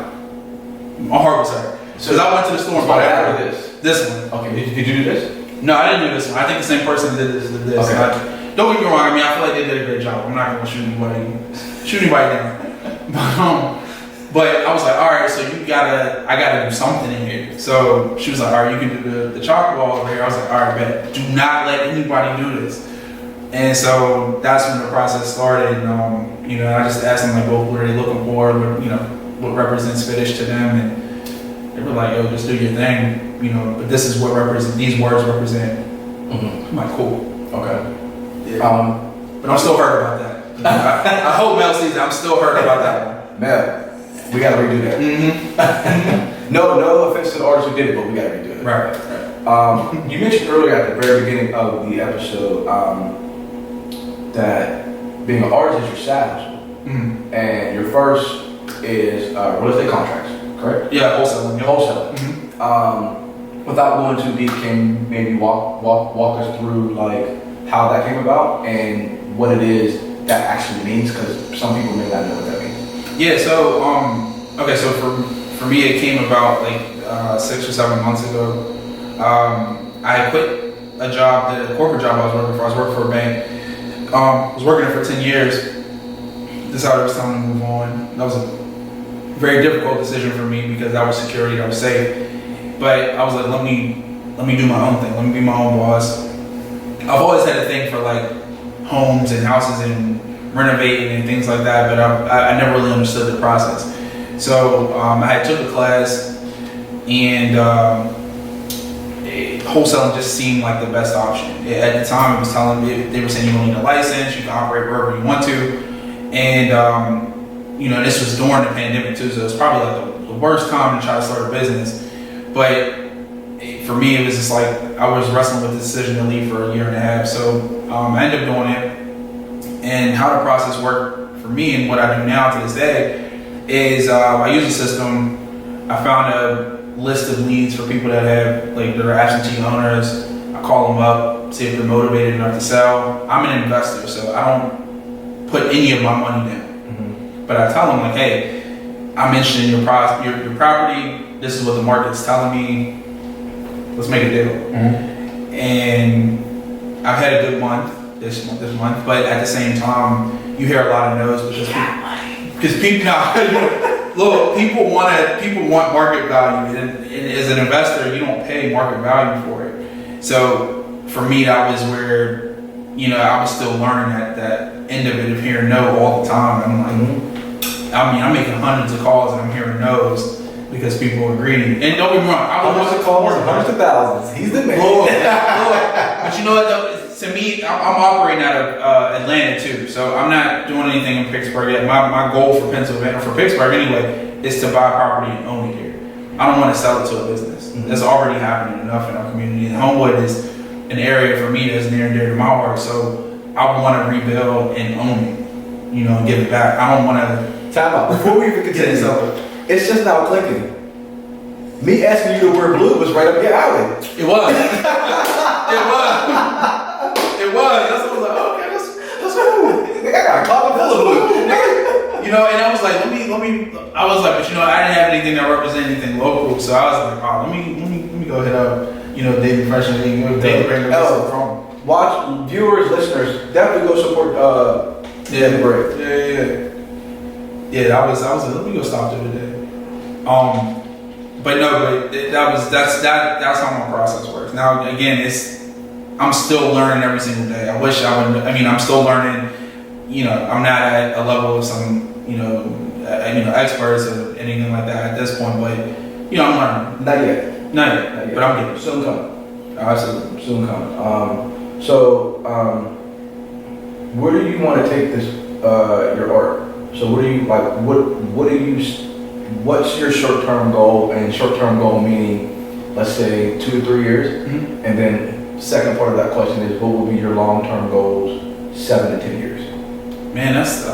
my heart was hurt. So I went to the store and bought after this one. Okay, did you do this? No, I didn't do this one. I think the same person did this. Okay. Don't get me wrong. I mean, I feel like they did a great job. I'm not gonna shoot anybody down. But I was like, all right, so I gotta do something in here. So she was like, all right, you can do the chocolate ball over here. I was like, all right, bet. Do not let anybody do this. And so that's when the process started. And, I just asked them like, well, what are they looking for? What represents finish to them? And they were like, yo, just do your thing. But this is what these words represent. Mm-hmm. I'm like, cool. Okay. Yeah. But I'm still hurt about that. I hope Mel sees it. I'm still hurt about that one. Mel, we gotta redo that. Mm-hmm. No offense to the artists who did it, but we gotta redo it. Right. You mentioned earlier at the very beginning of the episode that being an artist is your side hustle. Mm-hmm. And your first is real estate contracts, correct? Yeah, wholesaling. Wholesaling. Mm-hmm. Without going too deep, can you maybe walk us through like how that came about and what it is that actually means, because some people may not know what that means. Yeah, so okay, so for me it came about like 6 or 7 months ago. I quit a job, the corporate job I was working for. I was working for a bank. I was working there for 10 years. Decided it was time to move on. That was a very difficult decision for me because that was security, that was safe. But I was like, let me do my own thing. Let me be my own boss. I've always had a thing for like homes and houses and renovating and things like that, but I never really understood the process. So I had took a class, and wholesaling just seemed like the best option. At the time, it was telling me, they were saying you don't need a license, you can operate wherever you want to, and this was during the pandemic too, so it was probably like the worst time to try to start a business. But for me, it was just like I was wrestling with the decision to leave for a year and a half. So I ended up doing it. And how the process worked for me and what I do now to this day is I use a system. I found a list of leads for people that are absentee owners. I call them up, see if they're motivated enough to sell. I'm an investor, so I don't put any of my money down. Mm-hmm. But I tell them like, hey, I'm interested in your property. This is what the market's telling me. Let's make a deal. Mm-hmm. And I've had a good month this month, but at the same time, you hear a lot of no's because people Look, people want market value, and as an investor, you don't pay market value for it. So for me, that was where, I was still learning at that end of it, of hearing no all the time. I'm like, I'm making hundreds of calls and I'm hearing no's because people are greedy. And don't get me wrong, Hundreds of calls, hundreds of thousands. He's the man. Lord. But you know what though? To me, I'm operating out of Atlanta too, so I'm not doing anything in Pittsburgh yet. My goal for Pennsylvania, for Pittsburgh anyway, is to buy property and own it here. I don't want to sell it to a business. That's already happening enough in our community. And Homewood is an area for me that's near and dear to my heart, so I want to rebuild and own it, and give it back. I don't want to. Time out. Before we even continue, it's just now clicking. Me asking you to wear blue was right up your alley. It was. It was. That's what I was like, okay, let's go. I got a closet full of blue. And I was like, let me. I was like, but I didn't have anything that represented anything local, so I was like, oh, let me go hit up, David Fresh and David Branger. Watch, viewers, listeners, definitely go support David Branger. Yeah, that was like, let me go stop there today. That's how my process works. Now again, I'm still learning every single day. I wish I would. I'm still learning. I'm not at a level of some experts or anything like that at this point, but I'm learning. Not yet. But I'm getting soon coming. Absolutely, soon coming. Where do you want to take this your art? So what do you like? What do you? What's your short-term goal? And short-term goal meaning, let's say 2 to 3 years, and then second part of that question is, what will be your long-term goals 7 to 10 years? Man, that's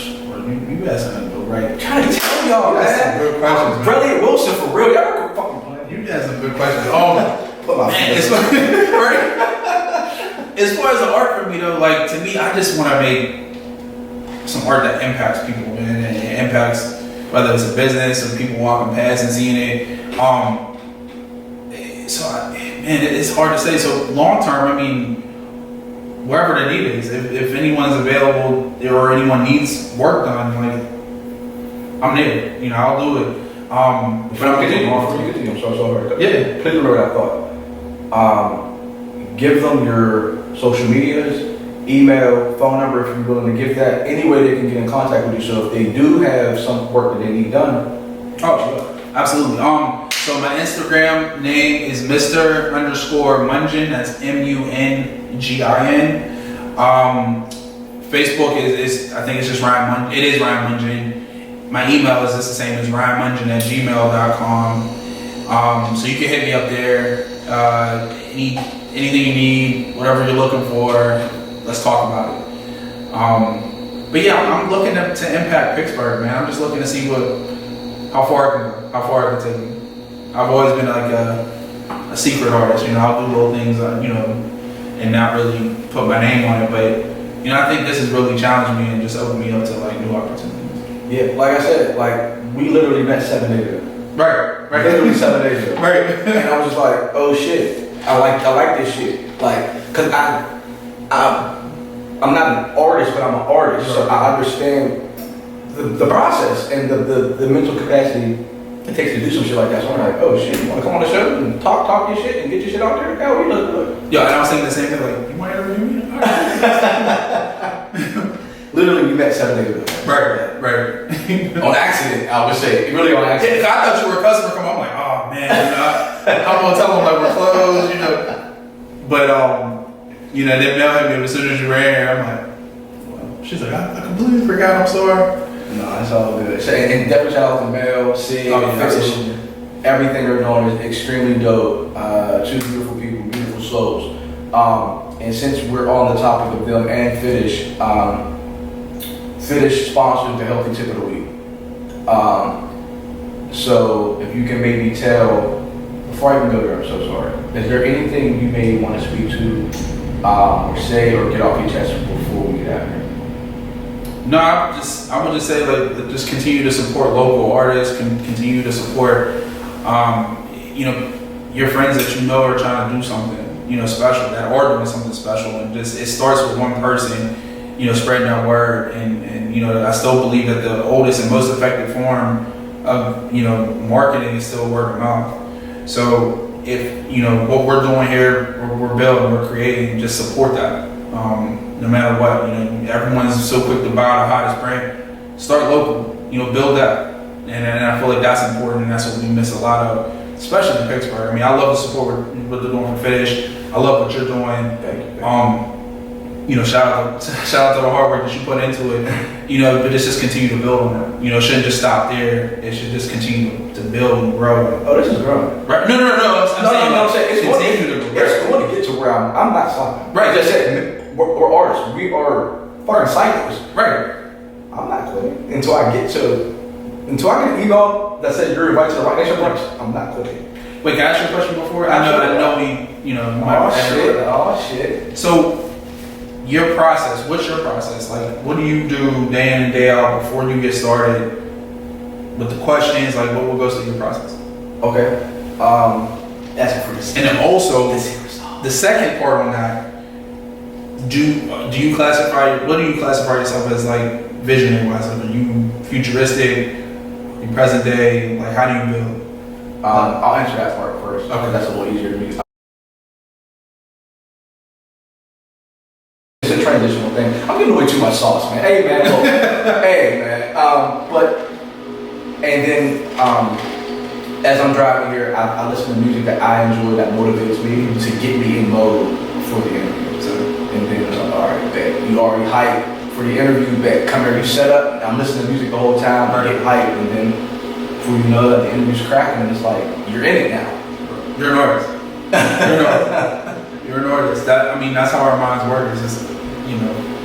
you asking the right. I'm trying to tell y'all, man. Some good questions. Brilliant Wilson for real. Y'all can fucking play. You asked some good questions. Put my man, as far as the art for me though, like to me, I just want to make some art that impacts people, man, and it impacts whether it's a business or people walking past and seeing it. It's hard to say. So long term, wherever the need is, if anyone's available or anyone needs work done, like I'm there. I'll do it. But I'm continue. I'm so sorry. Yeah. Please remember that thought. Give them your social medias, email, phone number if you're willing to give that. Any way they can get in contact with you. So if they do have some work that they need done. Oh, sure. Absolutely. So my Instagram name is Mr_Mungin. That's Mungin. Facebook is I think it's just Ryan Mungin. It is Ryan Mungin. My email is just the same as ryanmungin@gmail.com. So you can hit me up there. Anything you need, whatever you're looking for, let's talk about it. But yeah, I'm looking to impact Pittsburgh, man. I'm just looking to see how far I can go, how far I can take it. I've always been like a secret artist, I'll do little things, and not really put my name on it. But I think this has really challenged me and just opened me up to like new opportunities. Yeah, like I said, we literally met 7 days ago. Right. Literally 7 days ago. Right. And I was just like, oh shit, I like this shit, cause I'm not an artist, but I'm an artist, so I understand the process and the mental capacity it takes to do some shit like that. So I'm like, oh shit, you wanna come on the show and talk your shit and get your shit out there? Hell, we look. Yeah, and I was saying the same thing, like, you might ever do me? Literally, we met 7 days ago. Right. On accident, I would say. Really on accident. Yeah, I thought you were a customer come on. I'm like, oh man, I'm gonna tell them like we're closed, But they mailed me as soon as you ran here. I'm like, well, she's like, I completely forgot. I'm sorry. No, it's all good. And definitely shout out to Mel, Sid, Fish. Everything they're doing is extremely dope. 2 beautiful people, beautiful souls. And since we're on the topic of them and Finish, Finish sponsors the Healthy Tip of the Week. So if you can maybe tell, before I even go there, I'm so sorry. Is there anything you may want to speak to or say or get off your chest before we get out here? No, I would just say like just continue to support local artists, continue to support your friends that are trying to do something special, that are doing something special, and just it starts with one person spreading that word, and I still believe that the oldest and most effective form of marketing is still word of mouth. So if what we're doing here, we're building, we're creating, just support that. No matter what, everyone's so quick to buy the hottest brand. Start local, build that, and I feel like that's important, and that's what we miss a lot of, especially in Pittsburgh. I mean, I love the support what they're doing for Finish. I love what you're doing. Thank you. Shout out to the hard work that you put into it. But it's just continue to build on it. It shouldn't just stop there. It should just continue to build and grow. Oh, this is growing. Right? No. I'm saying it's going to get to where I'm not stopping. Right. Just said we're artists. We are fucking psychos. Right. I'm not quitting until I get an email that says you're invited to the Rock Nation brunch. I'm not quitting. Wait, can I ask you a question before? I know we Oh shit. So your process, what's your process? Like, what do you do day in and day out before you get started with the questions? Like, what goes through your process? Okay. That's for this. And then also, the second part on that, do you classify, what do you classify yourself as, like, visionary wise? Like, are you futuristic, you present day? Like, how do you build? I'll answer that part first. Okay. That's a little easier to me. It's a transitional thing. I'm giving away too much sauce, man. Hey, man. Look. Hey, man. And then as I'm driving here, I listen to music that I enjoy, that motivates me to get me in mode for the interview. So, and then I'm like, all right, bet. You already hyped for the interview, bet. Come here, you set up. I'm listening to music the whole time. I get hyped, and then before you know that, the interview's cracking, and it's like, you're in it now. You're an artist. You're an artist. That's how our minds work. It's just,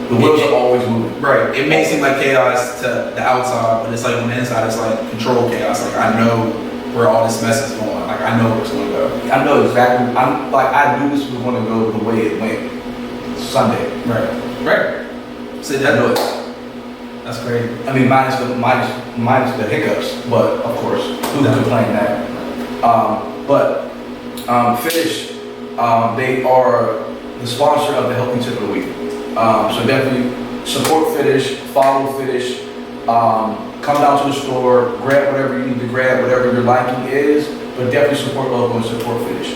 the wheels are always moving. Right. It may seem like chaos to the outside, but it's like on the inside, it's like controlled chaos. Like, I know where all this mess is going. Like, I know where it's going to go. I know exactly. I knew this was going to go the way it went Sunday. Right. So that's crazy. I mean, minus the hiccups, but of course, who can complain that? Finish, they are the sponsor of the Healthy Tip of the Week. So definitely support Finish, follow Finish, come down to the store, grab whatever you need to grab, whatever your liking is, but definitely support local and support Finish.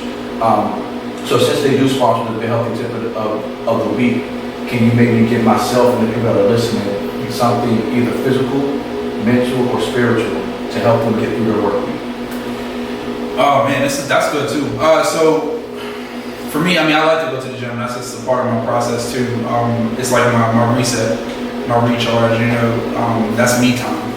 So since they do sponsor the Healthy Tip of the Week, can you maybe give myself and the people that are listening something either physical, mental, or spiritual to help them get through their work week? Oh man, that's good too. So for me, I like to go to the gym. That's just a part of my process too. It's like my reset, my recharge. That's me time.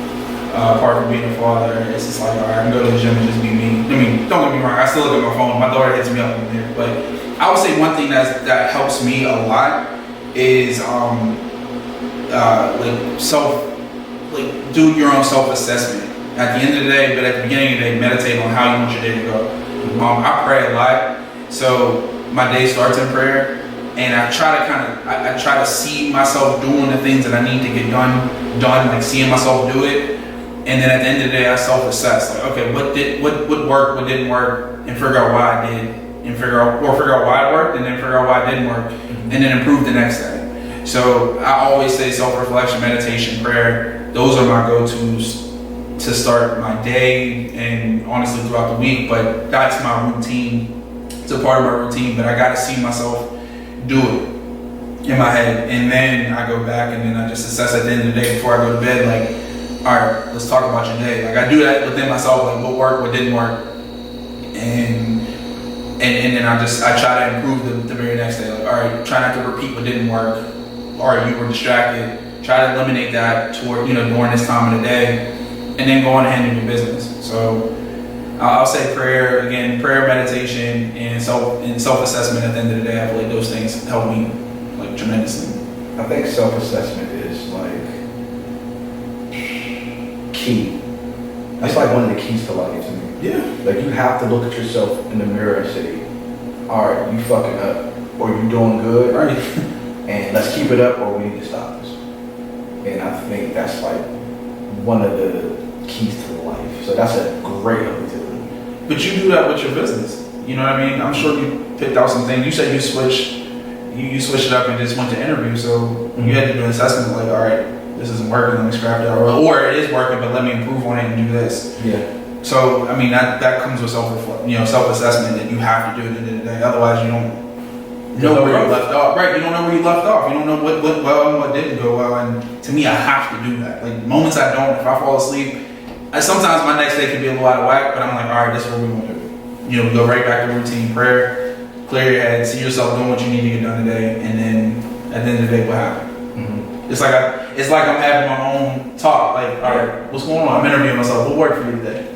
Apart from being a father, it's just like, all right, I can go to the gym and just be me. I mean, don't get me wrong, I still look at my phone. My daughter hits me up in there, but I would say one thing that helps me a lot is do your own self-assessment at the end of the day, but at the beginning of the day, meditate on how you want your day to go. I pray a lot, so my day starts in prayer, and I try to see myself doing the things that I need to get done, like seeing myself do it, and then at the end of the day, I self-assess, like, okay, what worked, what didn't work, and figure out why I did, and figure out why it worked, and then figure out why it didn't work, and then improve the next day. So I always say self-reflection, meditation, prayer. Those are my go-tos to start my day and honestly throughout the week. But that's my routine. It's a part of my routine. But I got to see myself do it in my head, and then I go back and then I just assess at the end of the day before I go to bed. Like, all right, let's talk about your day. Like, I do that within myself. Like, what worked, what didn't work, and then I try to improve the very next day. Like, all right, try not to repeat what didn't work. All right, you were distracted. Try to eliminate that toward during this time of the day, and then go on and handle your business. So I'll say prayer, meditation, and self-assessment at the end of the day. I feel like those things help me like tremendously. I think self-assessment is like key. That's like one of the keys to life to me. Yeah. Like, you have to look at yourself in the mirror and say, all right, you fucking up, or you doing good, Right. and let's keep it up, or we need to stop this. And I think that's like one of the keys to life. So that's a great opportunity. But you do that with your business. You know what I mean? I'm sure you picked out some things. You said you switched it up and just went to interview. So you had to do an assessment like, all right, this isn't working, let me scrap it, or it is working, but let me improve on it and do this. Yeah. So I mean that comes with self-assessment that you have to do at the end of the day. Otherwise, you don't know where you left off. Right? You don't know where you left off. You don't know what went well and what didn't go well. And to me, I have to do that. Like moments I don't, if I fall asleep, sometimes my next day can be a little out of whack. But I'm like, all right, this is what we're gonna do. You know, we go right back to routine, prayer, clear your head, see yourself doing what you need to get done today, and then at the end of the day, what happened? Mm-hmm. It's like I'm having my own talk. Like, all right, what's going on? I'm interviewing myself. What worked for you today?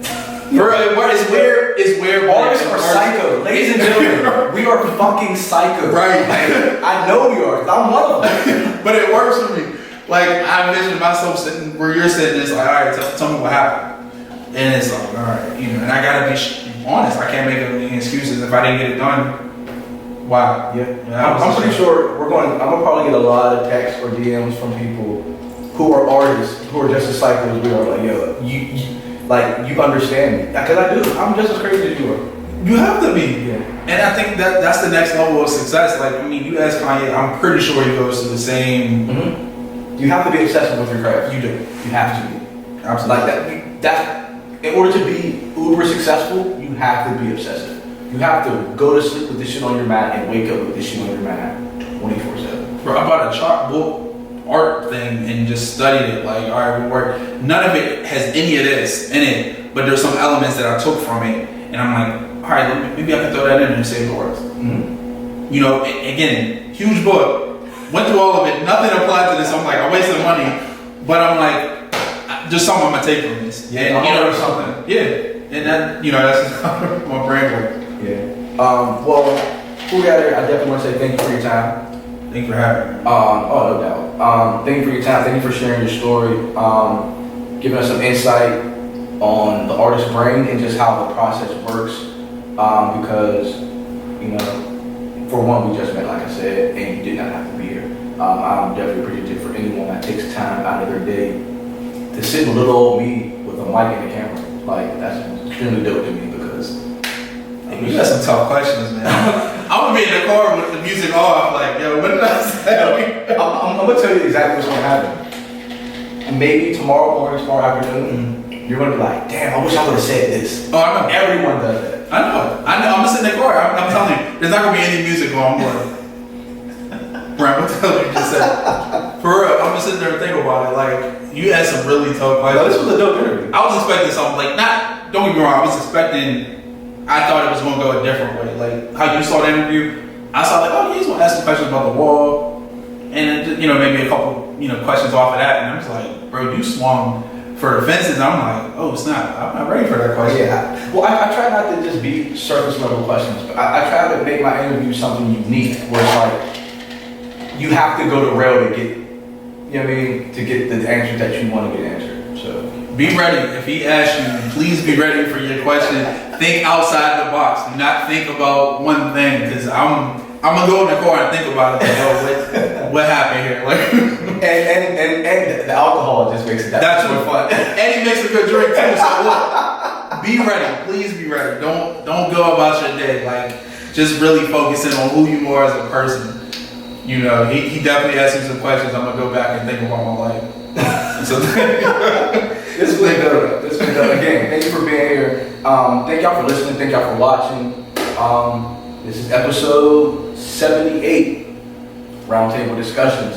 It's where artists are psycho. Ladies and gentlemen, we are fucking psycho. Right. I know we are. I'm one of them. But it works for me. Like I envision myself sitting where you're sitting. It's like, all right, tell me what happened. And it's like, all right, you know. And I gotta be honest. I can't make any excuses if I didn't get it done. Wow. Yeah. I'm pretty sure I'm gonna probably get a lot of texts or DMs from people who are artists who are just as psycho as we are. Like, yo, you understand me, because I do. I'm just as crazy as you are. You have to be. Yeah. And I think that's the next level of success. Like, I mean, you ask Kanye, I'm pretty sure he goes to the same. Mm-hmm. You have to be obsessive with your craft. You do. You have to be. Absolutely. Like that. In order to be uber successful, you have to be obsessive. You have to go to sleep with this shit on your mat and wake up with this shit on your mat 24/7. Bro, I bought a chalkbook art thing and just studied it. Like, all right, we work. None of it has any of this in it, but there's some elements that I took from it, and I'm like, all right, maybe I can throw that in and save the world. Mm-hmm. You know, again, huge book. Went through all of it. Nothing applied to this. I'm like, I wasted money, but I'm like, just something I'm gonna take from this. Yeah, and, you know, something. Yeah, and that, you know, that's my brain work. Yeah. Well, before we got here, I definitely want to say thank you for your time. Thank you for having me. Oh, no doubt. Thank you for your time. Thank you for sharing your story. Giving us some insight on the artist's brain and just how the process works. Because, you know, for one, we just met, like I said, and you did not have to be here. I'm definitely appreciative for anyone that takes time out of their day to sit with little old me with a mic and a camera. Like, that's extremely dope to me because you got some tough questions, man. I'm gonna be in the car with the music off, like, yo, what did I say? I'm gonna tell you exactly what's gonna happen. Maybe tomorrow morning, tomorrow afternoon, you're gonna be like, damn, I wish I would have said this. Oh, I know. Everyone does that. I know. I'm gonna sit in the car. I'm telling you, there's not gonna be any music on. I'm like, Brian, what the hell you just said? For real, I'm gonna sit there and think about it. Like, you had some really tough questions. No, this was a dope interview. I was expecting something like, don't get me wrong, I thought it was gonna go a different way. Like how you saw the interview, I saw like, oh, he's gonna ask some questions about the wall, and then, you know, maybe a couple, you know, questions off of that, and I was like, bro, you swung for the fences. I'm like, oh snap, I'm not ready for that question. Yeah. Well, I try not to just be surface level questions, but I try to make my interview something unique, where it's like you have to go to rail to get, you know what I mean, to get the answers that you want to get answered. So be ready. If he asks you, please be ready for your question. Think outside the box. Do not think about one thing, because I'm gonna go in the car and think about it. Like, what happened here? Like, and the alcohol just makes it that's what fun. And he makes a good drink too. So look, be ready. Please be ready. Don't go about your day. Like, just really focusing on who you are as a person. You know, he definitely asked me some questions. I'm gonna go back and think about my life. So this has been good. This has been good. Again, thank you for being here. Thank y'all for listening. Thank y'all for watching. This is episode 78, Roundtable Discussions.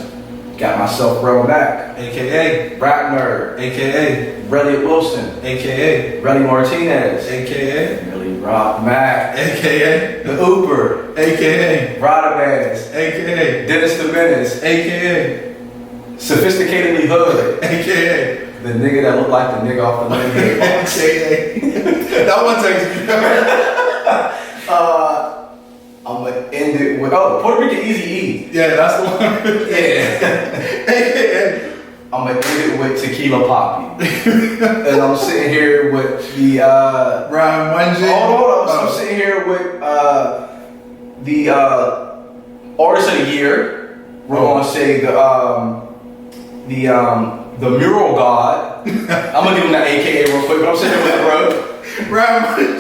Got myself Rel Mack, AKA Rap Nerd, AKA Relly Wilson, AKA Relly Martinez, AKA Relly Rock Mack, AKA The Uber, AKA Rodabaz, AKA Dennis the Menace, AKA Sophisticatedly Hood, AKA the nigga that looked like the nigga off the Lemonade Box. AKA that one takes me. I'm gonna end it with Puerto Rican Easy E. Yeah, that's the one. Yeah. AKA I'm gonna end it with Tequila Poppy. And I'm sitting here with the Ryan Mungin. hold on. I'm sitting here with the Artist of the Year. We're gonna say the Mural God. I'm gonna give him that AKA real quick, but I'm sitting here with Ryan Mungin.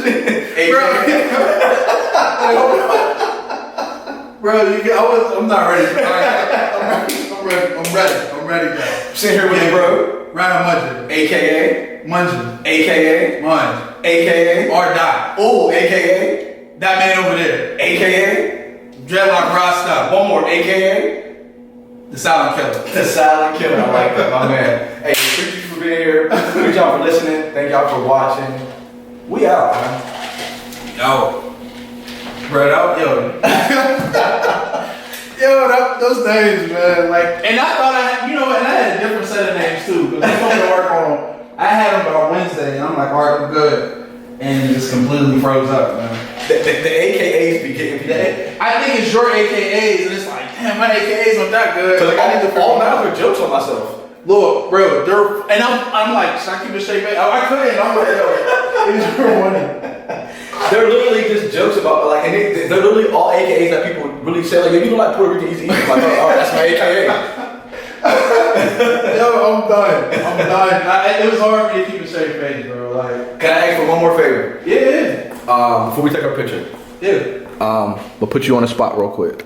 Bro, I'm not ready. I'm I'm ready, bro. Sit here with me, bro. Ryan Mungin. AKA. Mungin. AKA. Munge. AKA. Or die. Oh, AKA. That man over there. AKA. Dreadlock Rasta. One more. AKA. The silent killer. The silent killer. I like that, my man. Hey, thank you for being here. Thank y'all for listening. Thank y'all for watching. We out, man. Yo. Bro, those names, man. Like, and I thought I had, and I had a different set of names too. Because I was going to work on them. I had them by Wednesday, and I'm like, all right, I'm good. And it just completely froze up, man. The AKAs be getting people. I think it's your AKAs, and it's like, damn, my AKAs aren't that good. Cause like I need to all now are jokes on myself. Look, bro, and I'm like, should I keep it straight, man? I couldn't. I'm like, yo, it's your money. They're literally just jokes about like, and they're literally all AKAs that people really say like, you know, like Puerto Rican easy. Like, oh, that's my AKA. Yo, I'm done. It was hard for me to keep a straight face, bro. Like, can I ask for one more favor? Yeah. Before we take our picture. Yeah. We'll put you on the spot real quick.